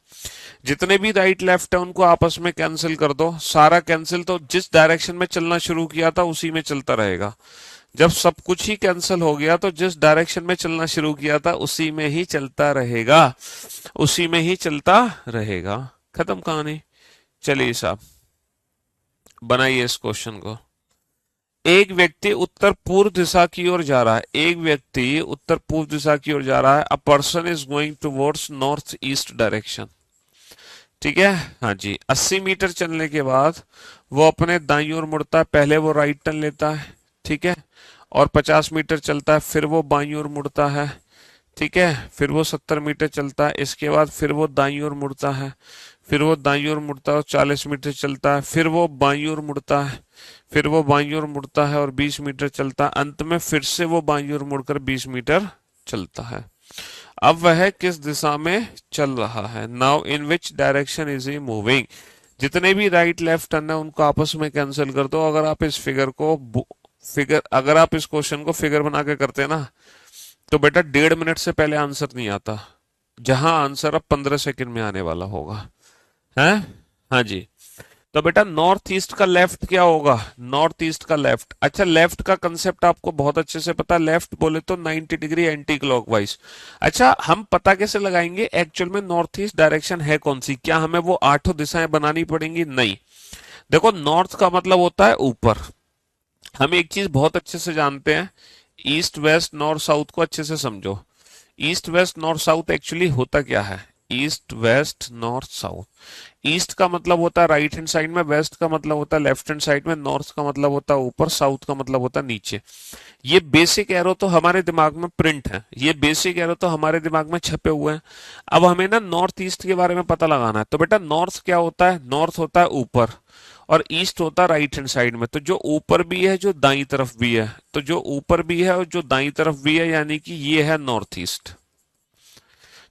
जितने भी राइट लेफ्ट है उनको आपस में कैंसिल कर दो, सारा कैंसिल। तो जिस डायरेक्शन में चलना शुरू किया था उसी में चलता रहेगा। जब सब कुछ ही कैंसिल हो गया तो जिस डायरेक्शन में चलना शुरू किया था उसी में ही चलता रहेगा, उसी में ही चलता रहेगा, खत्म कहानी। चलिए साहब, बनाइए इस क्वेश्चन को। एक व्यक्ति उत्तर पूर्व दिशा की ओर जा रहा है, एक व्यक्ति उत्तर पूर्व दिशा की ओर जा रहा है। A person is going towards north east direction. ठीक है, हाँ जी। 80 मीटर चलने के बाद वो अपने दाईं ओर मुड़ता है, पहले वो राइट टर्न लेता है, ठीक है। और 50 मीटर चलता है, फिर वो बाईं ओर मुड़ता है, ठीक है। फिर वो 70 मीटर चलता है, इसके बाद फिर वो दाईं ओर मुड़ता है, फिर वो दाईं ओर मुड़ता है और 40 मीटर चलता है, फिर वो बाईं ओर मुड़ता है, फिर वो बाईं ओर मुड़ता है और 20 मीटर चलता है, अंत में फिर से वो बाईं ओर मुड़कर 20 मीटर चलता है। अब वह किस दिशा में चल रहा है? Now in which direction is he moving. जितने भी राइट लेफ्ट टर्न है उनको आपस में कैंसिल कर दो। अगर आप इस अगर आप इस क्वेश्चन को फिगर बना के करते ना तो बेटा 1.5 मिनट से पहले आंसर नहीं आता, जहां आंसर अब 15 सेकंड में आने वाला होगा, है। हाँ जी। तो बेटा नॉर्थ ईस्ट का लेफ्ट क्या होगा? नॉर्थ ईस्ट का लेफ्ट। अच्छा, लेफ्ट का कंसेप्ट आपको बहुत अच्छे से पता है। लेफ्ट बोले तो 90 डिग्री एंटी क्लॉकवाइज। अच्छा, हम पता कैसे लगाएंगे एक्चुअल में नॉर्थ ईस्ट डायरेक्शन है कौन सी? क्या हमें वो 8 दिशाएं बनानी पड़ेंगी? नहीं। देखो, नॉर्थ का मतलब होता है ऊपर। हम एक चीज बहुत अच्छे से जानते हैं, ईस्ट वेस्ट नॉर्थ साउथ को अच्छे से समझो। East west north south actually होता क्या है? East west north south, east का मतलब होता है राइट हैंड साइड में, वेस्ट का मतलब होता है लेफ्ट हैंड साइड में, नॉर्थ का मतलब होता है ऊपर, साउथ का मतलब होता है नीचे। ये बेसिक एरो तो हमारे दिमाग में प्रिंट है, ये बेसिक एरो तो हमारे दिमाग में छपे हुए हैं। अब हमें ना नॉर्थ ईस्ट के बारे में पता लगाना है। तो बेटा नॉर्थ क्या होता है? नॉर्थ होता है ऊपर, और ईस्ट होता राइट हैंड साइड में। तो जो ऊपर भी है जो दाई तरफ भी है, तो जो ऊपर भी है और जो दाई तरफ भी है यानी कि ये है नॉर्थ ईस्ट।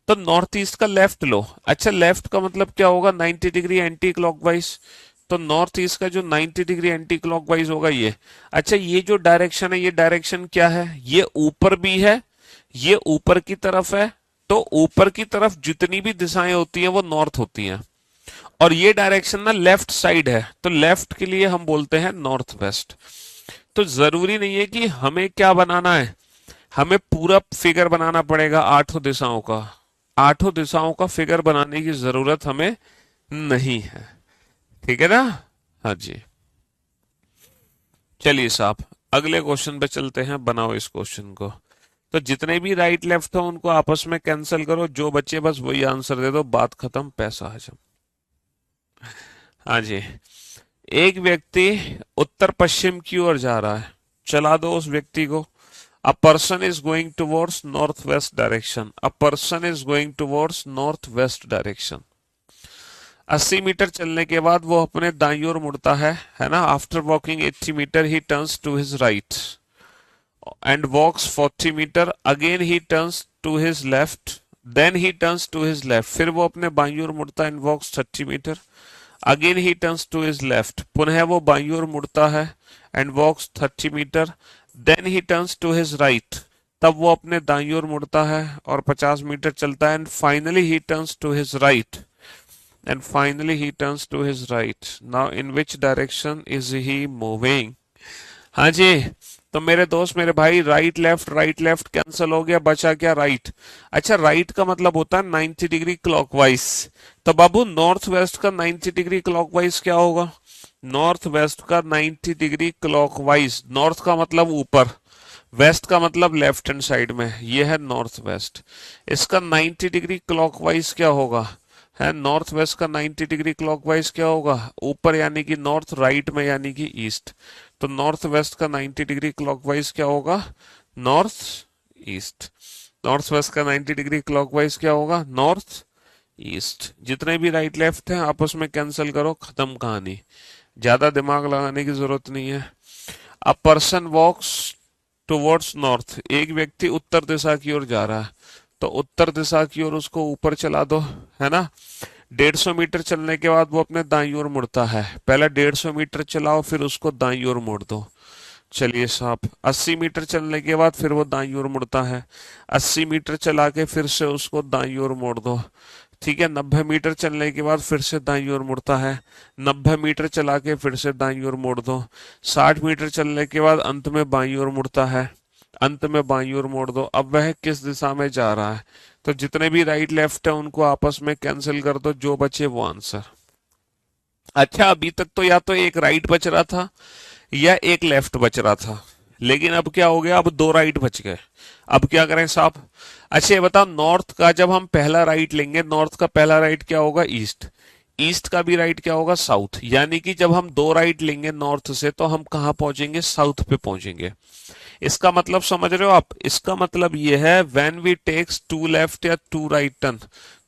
तो नॉर्थ ईस्ट का लेफ्ट लो। अच्छा, लेफ्ट का मतलब क्या होगा? 90 डिग्री एंटी क्लॉकवाइज। तो नॉर्थ ईस्ट का जो 90 डिग्री एंटी क्लॉकवाइज होगा ये। अच्छा, ये जो डायरेक्शन है ये डायरेक्शन क्या है? ये ऊपर भी है, ये ऊपर की तरफ है। तो ऊपर की तरफ जितनी भी दिशाएं होती हैं वो नॉर्थ होती हैं। और ये डायरेक्शन ना लेफ्ट साइड है, तो लेफ्ट के लिए हम बोलते हैं नॉर्थ वेस्ट। तो जरूरी नहीं है कि हमें क्या बनाना है, हमें पूरा फिगर बनाना पड़ेगा आठों दिशाओं का। आठों दिशाओं का फिगर बनाने की जरूरत हमें नहीं है। ठीक है ना? हाँ जी। चलिए साहब, अगले क्वेश्चन पे चलते हैं। बनाओ इस क्वेश्चन को। तो जितने भी राइट लेफ्ट हो उनको आपस में कैंसिल करो, जो बच्चे बस वही आंसर दे दो, बात खत्म, पैसा हजम। हाँ जी। एक व्यक्ति उत्तर पश्चिम की ओर जा रहा है, चला दो उस व्यक्ति को। A person is going towards north west direction. A person is going towards north west direction. 80 metre चलने के बाद वो अपने दाईं ओर मुड़ता है ना। After walking 80 metre he turns to his right and walks 40 metre. Again he turns to his left, then he turns to his left. फिर वो अपने बाईं ओर मुड़ता है and walks 30 metre. Again he turns to his left, पुनः वो बाईं ओर मुड़ता है and walks 30 metre. Then he turns to his right, तब वो अपने दाईं ओर मुड़ता है और 50 मीटर चलता है। And finally he turns to his right, and finally he turns to his right. Now in which direction is he moving? हाँ जी। तो मेरे दोस्त, मेरे भाई, राइट लेफ्ट कैंसिल हो गया, बचा क्या? राइट। अच्छा, राइट का मतलब होता है 90 डिग्री क्लॉकवाइज। तो बाबू नॉर्थ वेस्ट का 90 डिग्री क्लॉकवाइज क्या होगा? नॉर्थ वेस्ट का 90 डिग्री क्लॉकवाइज, नॉर्थ का मतलब ऊपर, वेस्ट का मतलब लेफ्ट हैंड साइड में, ये है नॉर्थ वेस्ट। इसका 90 डिग्री क्लॉकवाइज क्या होगा? है नॉर्थ वेस्ट का 90 डिग्री क्लॉकवाइज क्या होगा? ऊपर यानी कि नॉर्थ, राइट में यानी कि ईस्ट। तो नॉर्थ वेस्ट का 90 डिग्री क्लॉकवाइज क्या होगा? North east. नॉर्थ वेस्ट का 90 डिग्री क्लॉकवाइज क्या होगा? North east. जितने भी राइट लेफ्ट हैं आपस में कैंसिल करो, खत्म कहानी, ज्यादा दिमाग लगाने की जरूरत नहीं है। A person walks towards north, एक व्यक्ति उत्तर दिशा की ओर जा रहा है, तो उत्तर दिशा की ओर उसको ऊपर चला दो, है ना। 150 मीटर चलने के बाद वो अपने दाईं ओर मुड़ता है, पहले 150 मीटर चलाओ फिर उसको दाईं ओर मोड़ दो। चलिए साहब, 80 मीटर चलने के बाद फिर वो दाईं ओर मुड़ता है, 80 मीटर चला के फिर से उसको दाईं ओर मोड़ दो। ठीक है, 90 मीटर चलने के बाद फिर से दाईं ओर मुड़ता है, 90 मीटर चला के फिर से दाईं ओर मोड़ दो। 60 मीटर चलने के बाद अंत में बाईं ओर मुड़ता है, अंत में बाईं ओर मोड़ दो। अब वह किस दिशा में जा रहा है? तो जितने भी राइट लेफ्ट है उनको आपस में कैंसिल कर दो, जो बचे वो आंसर। अच्छा, अभी तक तो या तो एक राइट बच रहा था या एक लेफ्ट बच रहा था, लेकिन अब क्या हो गया? अब दो राइट बच गए। अब क्या करें साहब? अच्छा ये बताओ, नॉर्थ का जब हम पहला राइट लेंगे, नॉर्थ का पहला राइट क्या होगा? ईस्ट। ईस्ट का भी राइट क्या होगा? साउथ। यानी कि जब हम दो राइट लेंगे नॉर्थ से तो हम कहाँ पहुंचेंगे? साउथ पे पहुंचेंगे। इसका मतलब समझ रहे हो आप? इसका मतलब ये है when we takes to left या टू राइट टर्न,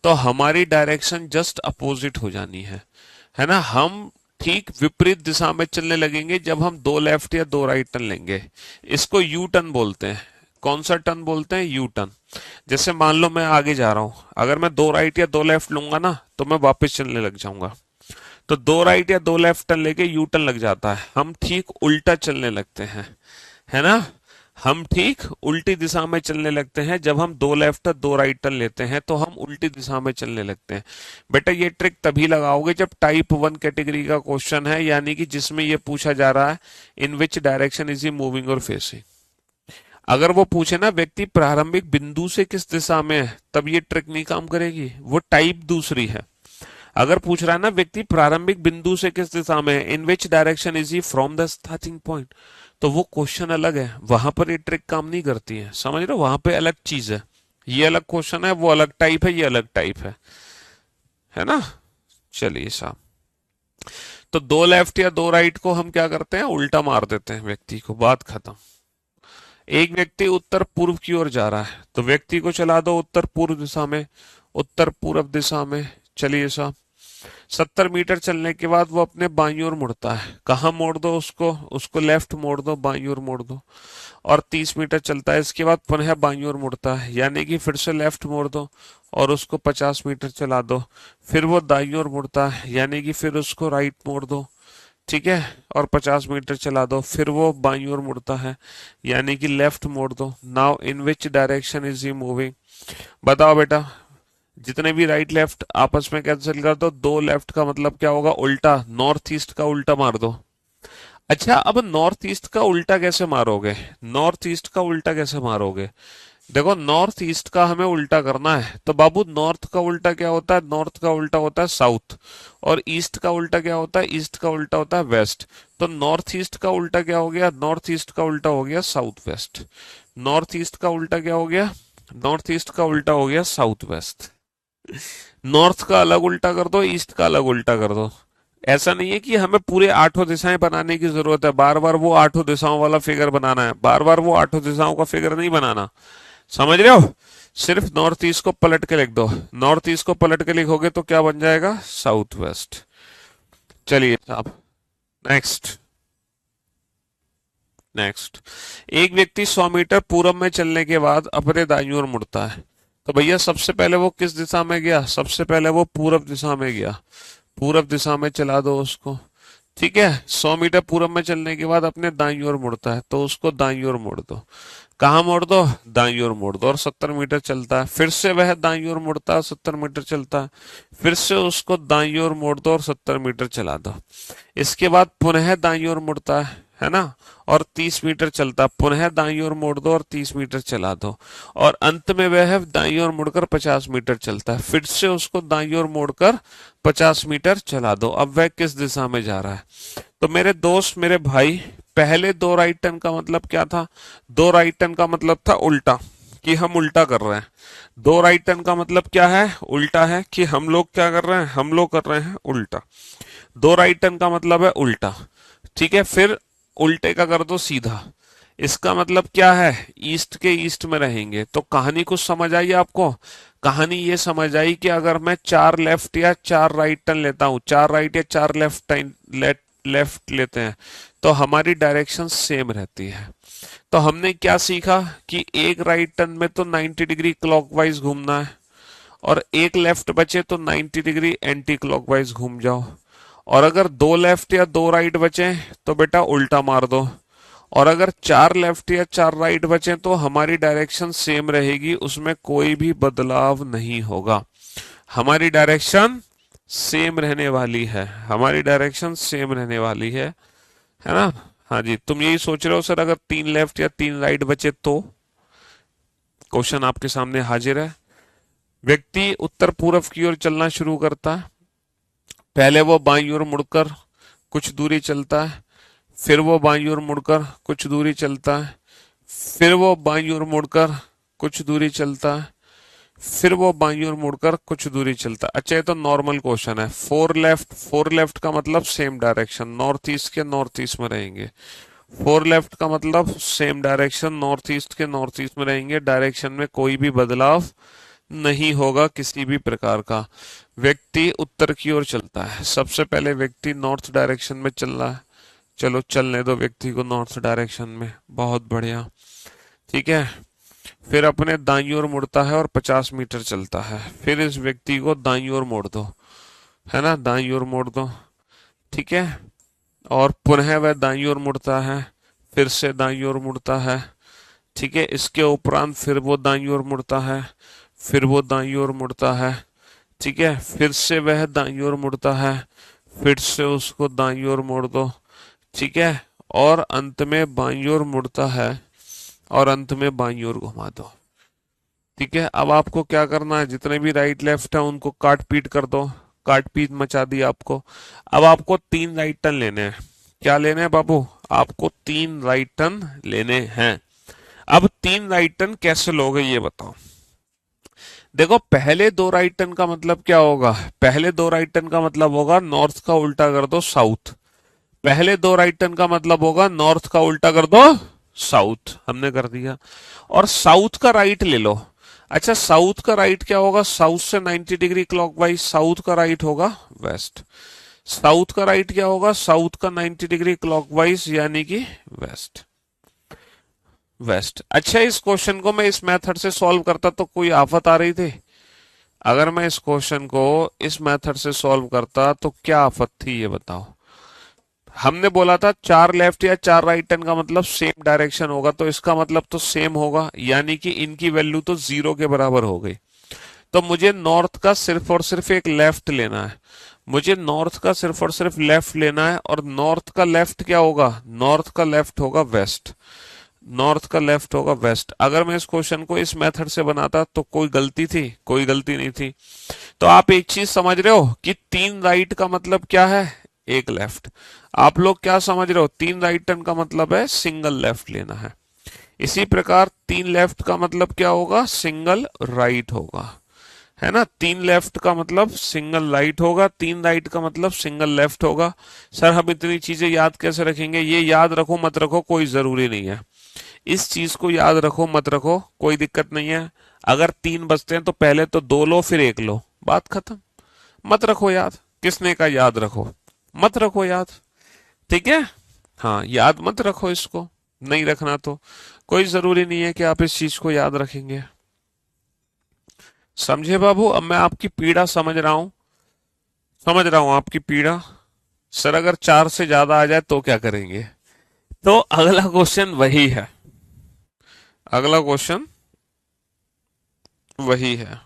तो हमारी डायरेक्शन जस्ट अपोजिट हो जानी है ना। हम ठीक विपरीत दिशा में चलने लगेंगे जब हम दो लेफ्ट या दो राइट टर्न लेंगे। इसको यू टर्न बोलते हैं। कौन सा टर्न बोलते हैं? U turn. जैसे मान लो मैं आगे जा रहा हूं, अगर मैं दो राइट या दो लेफ्ट लूंगा ना तो मैं वापस चलने लग जाऊंगा। तो दो राइट या दो लेफ्ट टर्न लेके यू टर्न लग जाता है, हम ठीक उल्टा चलने लगते हैं, है ना। हम ठीक उल्टी दिशा में चलने लगते हैं जब हम दो लेफ्ट दो राइट टर्न लेते हैं, तो हम उल्टी दिशा में चलने लगते हैं। बेटा ये ट्रिक तभी लगाओगे जब टाइप 1 कैटेगरी का क्वेश्चन है, यानी कि जिसमें ये पूछा जा रहा है in which direction is he moving और फेसिंग। अगर वो पूछे ना व्यक्ति प्रारंभिक बिंदु से किस दिशा में है, तब ये ट्रिक नहीं काम करेगी, वो टाइप दूसरी है। अगर पूछ रहा है ना व्यक्ति प्रारंभिक बिंदु से किस दिशा में है, in which direction is he from the starting point, तो वो क्वेश्चन अलग है, वहां पर ये ट्रिक काम नहीं करती है, समझ रहे हो। वहां पे अलग चीज है, ये अलग क्वेश्चन है, वो अलग टाइप है, ये अलग टाइप है ना। चलिए साहब, तो दो लेफ्ट या दो राइट को हम क्या करते हैं? उल्टा मार देते हैं व्यक्ति को, बात खत्म। एक व्यक्ति उत्तर पूर्व की ओर जा रहा है, तो व्यक्ति को चला दो उत्तर पूर्व दिशा में, उत्तर पूर्व दिशा में। चलिए साहब, 70 मीटर चलने के बाद वो अपने बाईं ओर मुड़ता है, कहाँ मोड़ दो उसको, उसको लेफ्ट मोड़ दो, बाईं ओर मोड़ दो। और 30 मीटर चलता है, इसके बाद पुनः बाईं ओर मुड़ता है, यानी कि फिर से लेफ्ट मोड़ दो और उसको 50 मीटर चला दो। फिर वो दाईं ओर मुड़ता है, यानी कि फिर उसको राइट मोड़ दो, ठीक है, और 50 मीटर चला दो। फिर वो बाईं ओर मुड़ता है, यानी कि लेफ्ट मोड़ दो। Now in which direction is he moving? बताओ बेटा, जितने भी राइट लेफ्ट आपस में कैंसिल कर दो, दो लेफ्ट का मतलब क्या होगा? उल्टा, नॉर्थ ईस्ट का उल्टा मार दो। अच्छा, अब नॉर्थ ईस्ट का उल्टा कैसे मारोगे? नॉर्थ ईस्ट का उल्टा कैसे मारोगे? देखो, नॉर्थ ईस्ट का हमें उल्टा करना है, तो बाबू नॉर्थ का उल्टा क्या होता है? नॉर्थ का उल्टा होता है साउथ। और ईस्ट का उल्टा क्या होता है? ईस्ट का उल्टा होता है वेस्ट। तो नॉर्थ ईस्ट का उल्टा क्या हो गया? नॉर्थ ईस्ट का उल्टा हो गया साउथ वेस्ट। नॉर्थ ईस्ट का उल्टा क्या हो गया? नॉर्थ ईस्ट का उल्टा हो गया साउथ वेस्ट। नॉर्थ का अलग उल्टा कर दो, ईस्ट का अलग उल्टा कर दो। ऐसा नहीं है कि हमें पूरे आठों दिशाएं बनाने की जरूरत है, बार बार वो आठों दिशाओं वाला फिगर बनाना है, बार बार वो आठों दिशाओं का फिगर नहीं बनाना। समझ रहे हो? सिर्फ नॉर्थ ईस्ट को पलट के लिख दो। नॉर्थ ईस्ट को पलट के लिखोगे तो क्या बन जाएगा? South west. चलिए साहब, नेक्स्ट। नेक्स्ट, एक व्यक्ति 100 मीटर पूरब में चलने के बाद अपने दाईं ओर मुड़ता है। तो भैया सबसे पहले वो किस दिशा में गया? सबसे पहले वो पूरब दिशा में गया। पूरब दिशा में चला दो उसको, ठीक है। 100 मीटर पूरब में चलने के बाद अपने दाईं ओर मुड़ता है, तो उसको दाईं ओर मोड़ दो। कहाँ मोड़ दो? दाईं ओर मोड़ दो। और 70 मीटर चलता है, फिर से वह दाईं ओर मुड़ता है, 70 मीटर चलता है, फिर से उसको दाईं ओर मोड़ दो और 70 मीटर चला दो। इसके बाद पुनः दाईं ओर मुड़ता है ना, और 30 मीटर चलता, पुनः दाईं ओर मोड़ दो और 30 मीटर चला दो। और अंत में वह दाईं ओर मुड़कर 50 मीटर चलता है, फिर से उसको दाईं ओर मोड़कर 50 मीटर चला दो। अब वह किस दिशा में जा रहा है? तो मेरे दोस्त, मेरे भाई, पहले दो राइट टर्न का मतलब क्या था? दो राइट टर्न का मतलब था उल्टा, कि हम उल्टा कर रहे हैं। दो राइट टर्न का मतलब क्या है? उल्टा है, कि हम लोग क्या कर रहे हैं? हम लोग कर रहे हैं उल्टा। दो राइट टर्न का मतलब है उल्टा, ठीक है। फिर उल्टे का कर दो सीधा, इसका मतलब क्या है? ईस्ट के ईस्ट में रहेंगे। तो कहानी कुछ समझ आई आपको? कहानी ये समझ आई कि अगर मैं चार लेफ्ट या चार राइट टर्न लेता हूं, चार राइट या चार लेफ्ट लेते हैं, तो हमारी डायरेक्शन सेम रहती है। तो हमने क्या सीखा कि एक राइट टर्न में तो 90 डिग्री क्लॉकवाइज घूमना है, और एक लेफ्ट बचे तो 90 डिग्री एंटी क्लॉकवाइज घूम जाओ। और अगर दो लेफ्ट या दो राइट बचे तो बेटा उल्टा मार दो। और अगर चार लेफ्ट या चार राइट बचे तो हमारी डायरेक्शन सेम रहेगी, उसमें कोई भी बदलाव नहीं होगा। हमारी डायरेक्शन सेम रहने वाली है, हमारी डायरेक्शन सेम रहने वाली है ना? हाँ जी, तुम यही सोच रहे हो सर, अगर तीन लेफ्ट या तीन राइट बचे तो? क्वेश्चन आपके सामने हाजिर है। व्यक्ति उत्तर पूर्व की ओर चलना शुरू करता है। पहले वो बाईं ओर मुड़कर कुछ दूरी चलता है, फिर वो बाईं ओर मुड़कर कुछ दूरी चलता है, फिर वो बाईं ओर मुड़कर कुछ दूरी चलता है, फिर वो बाईं ओर मुड़कर कुछ दूरी चलता है। अच्छा, ये तो नॉर्मल क्वेश्चन है। फोर लेफ्ट का मतलब सेम डायरेक्शन, नॉर्थ ईस्ट के नॉर्थ ईस्ट में रहेंगे। फोर लेफ्ट का मतलब सेम डायरेक्शन, नॉर्थ ईस्ट के नॉर्थ ईस्ट में रहेंगे, डायरेक्शन में कोई भी बदलाव नहीं होगा किसी भी प्रकार का। व्यक्ति उत्तर की ओर चलता है, सबसे पहले व्यक्ति नॉर्थ डायरेक्शन में चल रहा है, चलो चलने दो व्यक्ति को नॉर्थ डायरेक्शन में, बहुत बढ़िया, ठीक है। फिर अपने दाईं ओर मुड़ता है और 50 मीटर चलता है, फिर इस व्यक्ति को दाईं ओर मोड़ दो, है ना, दाईं ओर मोड़ दो, ठीक है। और पुनः वह दाईं ओर मुड़ता है, फिर से दाईं ओर मुड़ता है, ठीक है। इसके उपरांत फिर वो दाईं ओर मुड़ता है, फिर वो दाईं ओर मुड़ता है, ठीक है। फिर से वह दाईं ओर मुड़ता है, फिर से उसको दाईं ओर मोड़ दो, ठीक है। और अंत में बाईं ओर मुड़ता है, और अंत में बाईं ओर घुमा दो, ठीक है। अब आपको क्या करना है? जितने भी राइट लेफ्ट है उनको काट पीट कर दो, काट पीट मचा दी आपको। अब आपको तीन राइट टर्न लेने हैं। क्या लेने हैं बाबू? आपको तीन राइट टर्न लेने हैं। अब तीन राइट टर्न कैसे लोगे ये बताओ। देखो, पहले दो राइट टर्न का मतलब क्या होगा? पहले दो राइट टर्न का मतलब होगा नॉर्थ का उल्टा कर दो साउथ। पहले दो राइट टर्न का मतलब होगा नॉर्थ का उल्टा कर दो साउथ, हमने कर दिया। और साउथ का राइट ले लो। अच्छा, साउथ का राइट क्या होगा? साउथ से 90 डिग्री क्लॉकवाइज साउथ का राइट होगा वेस्ट। साउथ का राइट क्या होगा? साउथ का 90 डिग्री क्लॉकवाइज यानी कि वेस्ट। वेस्ट। अच्छा, इस क्वेश्चन को मैं इस मेथड से सॉल्व करता तो कोई आफत आ रही थी? अगर मैं इस क्वेश्चन को इस मेथड से सॉल्व करता तो क्या आफत थी ये बताओ। हमने बोला था चार लेफ्ट या चार राइट टर्न का मतलब सेम डायरेक्शन होगा, तो इसका मतलब तो सेम होगा, यानी कि इनकी वैल्यू तो जीरो के बराबर हो गई। तो मुझे नॉर्थ का सिर्फ और सिर्फ एक लेफ्ट लेना है। मुझे नॉर्थ का सिर्फ और सिर्फ लेफ्ट लेना है, और नॉर्थ का लेफ्ट क्या होगा? नॉर्थ का लेफ्ट होगा वेस्ट। नॉर्थ का लेफ्ट होगा वेस्ट। अगर मैं इस क्वेश्चन को इस मेथड से बनाता तो कोई गलती थी? कोई गलती नहीं थी। तो आप एक चीज समझ रहे हो कि तीन राइट का मतलब क्या है? एक लेफ्ट। आप लोग क्या समझ रहे हो? तीन राइट टर्न का मतलब है सिंगल लेफ्ट लेना है। इसी प्रकार तीन लेफ्ट का मतलब क्या होगा? सिंगल राइट होगा, है ना। तीन लेफ्ट का मतलब सिंगल राइट होगा, तीन राइट का मतलब सिंगल लेफ्ट होगा। सर हम इतनी चीजें याद कैसे रखेंगे? ये याद रखो मत रखो कोई जरूरी नहीं है। इस चीज को याद रखो मत रखो कोई दिक्कत नहीं है। अगर तीन बचते हैं तो पहले तो दो लो फिर एक लो, बात खत्म। मत रखो याद, किसने का याद रखो, मत रखो याद। ठीक है, हाँ याद मत रखो इसको। नहीं रखना तो कोई जरूरी नहीं है कि आप इस चीज को याद रखेंगे। समझे बाबू? अब मैं आपकी पीड़ा समझ रहा हूं। समझ रहा हूं आपकी पीड़ा। सर अगर चार से ज्यादा आ जाए तो क्या करेंगे? तो अगला क्वेश्चन वही है। अगला क्वेश्चन वही है।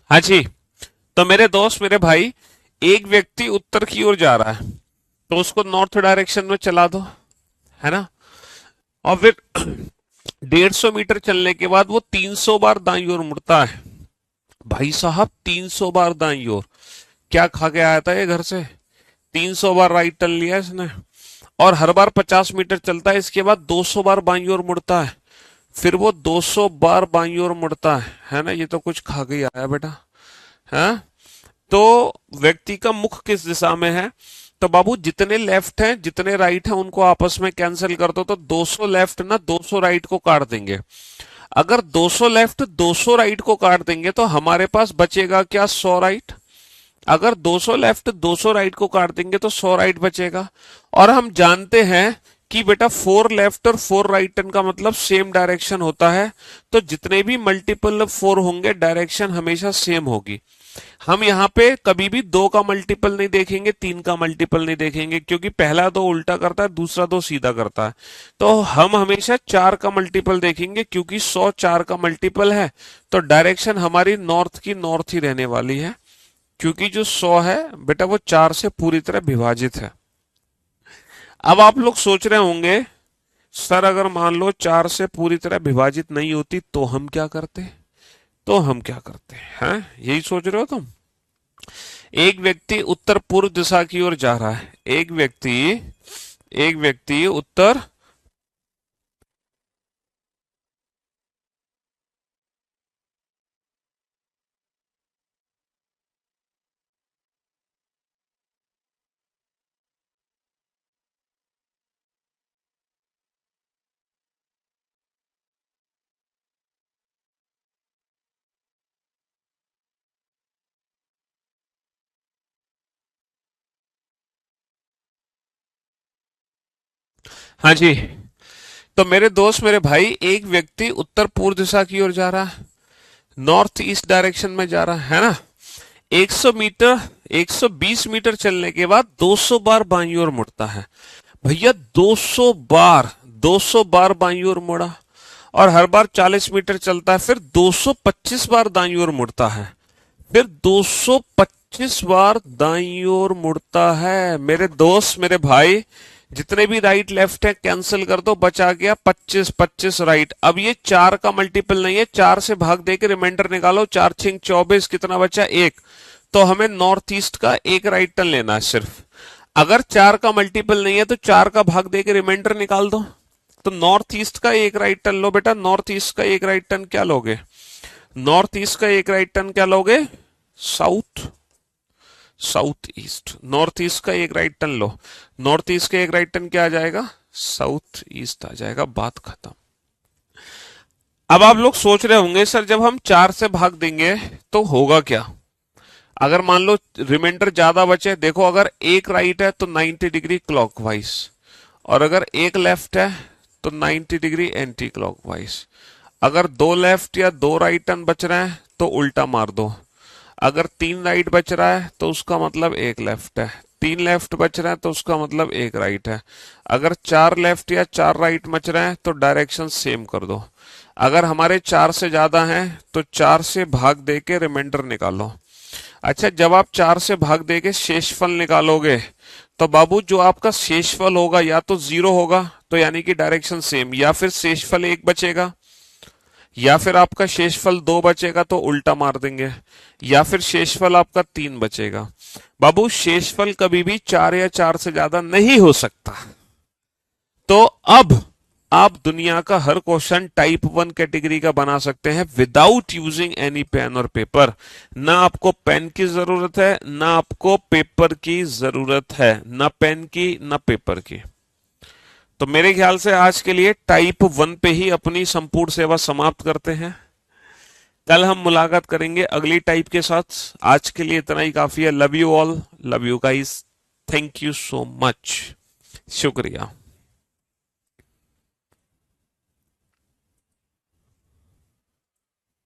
हाँ जी। तो मेरे दोस्त, मेरे भाई, एक व्यक्ति उत्तर की ओर जा रहा है तो उसको नॉर्थ डायरेक्शन में चला दो, है ना। और फिर 150 मीटर चलने के बाद वो 300 बार दाईं ओर मुड़ता है। भाई साहब 300 बार दाईं ओर, क्या खा के आया था ये घर से? 300 बार राइट टर्न लिया इसने। और हर बार 50 मीटर चलता है, इसके बाद 200 बार बाईं ओर मुड़ता है। फिर वो 200 बार बाईं ओर मुड़ता है ना। ये तो कुछ खा के ही आया बेटा, है। तो व्यक्ति का मुख किस दिशा में है? तो बाबू जितने लेफ्ट हैं जितने राइट हैं उनको आपस में कैंसिल कर दो, तो 200 लेफ्ट ना 200 राइट को काट देंगे। अगर 200 लेफ्ट 200 राइट को काट देंगे तो हमारे पास बचेगा क्या? 100 राइट। अगर 200 लेफ्ट 200 राइट को काट देंगे तो 100 राइट बचेगा। और हम जानते हैं कि बेटा 4 लेफ्ट और 4 राइट टर्न का मतलब सेम डायरेक्शन होता है। तो जितने भी मल्टीपल 4 होंगे डायरेक्शन हमेशा सेम होगी। हम यहाँ पे कभी भी दो का मल्टीपल नहीं देखेंगे, तीन का मल्टीपल नहीं देखेंगे, क्योंकि पहला दो उल्टा करता है, दूसरा दो सीधा करता है। तो हम हमेशा चार का मल्टीपल देखेंगे, क्योंकि 100 चार का मल्टीपल है। तो डायरेक्शन हमारी नॉर्थ की नॉर्थ ही रहने वाली है। क्योंकि जो 100 है बेटा वो 4 से पूरी तरह विभाजित है। अब आप लोग सोच रहे होंगे सर अगर मान लो 4 से पूरी तरह विभाजित नहीं होती तो हम क्या करते, तो हम क्या करते हैं, यही सोच रहे हो तुम। एक व्यक्ति उत्तर पूर्व दिशा की ओर जा रहा है, एक व्यक्ति उत्तर, हाँ जी, तो मेरे दोस्त मेरे भाई एक व्यक्ति उत्तर पूर्व दिशा की ओर जा रहा है, नॉर्थ ईस्ट डायरेक्शन में जा रहा है ना। 100 मीटर 120 मीटर चलने के बाद 200 बार बाईं ओर मुड़ता है। भैया 200 बार बाईं ओर मुड़ा, और हर बार 40 मीटर चलता है, फिर 225 बार दाईं ओर मुड़ता है, फिर 225 बार दाईं ओर मुड़ता है। मेरे दोस्त मेरे भाई जितने भी राइट लेफ्ट है कैंसिल कर दो, बचा गया 25, 25 राइट। अब ये 4 का मल्टीपल नहीं है, 4 से भाग दे के रिमाइंडर निकालो, 4 छिंग 24, कितना बचा 1। तो हमें नॉर्थ ईस्ट का एक राइट टर्न लेना है सिर्फ। अगर 4 का मल्टीपल नहीं है तो 4 का भाग दे के रिमाइंडर निकाल दो। तो नॉर्थ ईस्ट का एक राइट टर्न लो बेटा, नॉर्थ ईस्ट का एक राइट टर्न क्या लोगे, नॉर्थ ईस्ट का एक राइट टर्न क्या लोगे, south, south east. North east का एक राइट टर्न लो, नॉर्थ ईस्ट का एक राइट टर्न क्या आ जाएगा, साउथ ईस्ट आ जाएगा, बात खत्म। अब आप लोग सोच रहे होंगे सर जब हम 4 से भाग देंगे तो होगा क्या, अगर मान लो रिमाइंडर ज्यादा बचे। देखो अगर एक राइट है तो 90 डिग्री क्लॉकवाइज, और अगर एक लेफ्ट है तो 90 डिग्री एंटी क्लॉकवाइज। अगर दो लेफ्ट या दो राइट टर्न बच रहे हैं तो उल्टा मार दो। अगर 3 राइट बच रहा है तो उसका मतलब एक लेफ्ट है, 3 लेफ्ट बच रहे हैं तो उसका मतलब एक राइट है। अगर 4 लेफ्ट या 4 राइट बच रहे हैं तो डायरेक्शन सेम कर दो। अगर हमारे 4 से ज्यादा हैं तो 4 से भाग दे के रिमाइंडर निकालो। अच्छा जब आप 4 से भाग दे के शेषफल निकालोगे तो बाबू जो आपका शेषफल होगा या तो 0 होगा, तो यानी कि डायरेक्शन सेम, या फिर शेषफल 1 बचेगा, या फिर आपका शेषफल 2 बचेगा तो उल्टा मार देंगे, या फिर शेषफल आपका 3 बचेगा। बाबू शेषफल कभी भी 4 या 4 से ज्यादा नहीं हो सकता। तो अब आप दुनिया का हर क्वेश्चन टाइप 1 कैटेगरी का बना सकते हैं विदाउट यूजिंग एनी पेन और पेपर। ना आपको पेन की जरूरत है ना आपको पेपर की जरूरत है, ना पेन की ना पेपर की। तो मेरे ख्याल से आज के लिए टाइप 1 पे ही अपनी संपूर्ण सेवा समाप्त करते हैं। कल हम मुलाकात करेंगे अगली टाइप के साथ। आज के लिए इतना ही काफी है। Love you all, love you guys, thank you so much, शुक्रिया।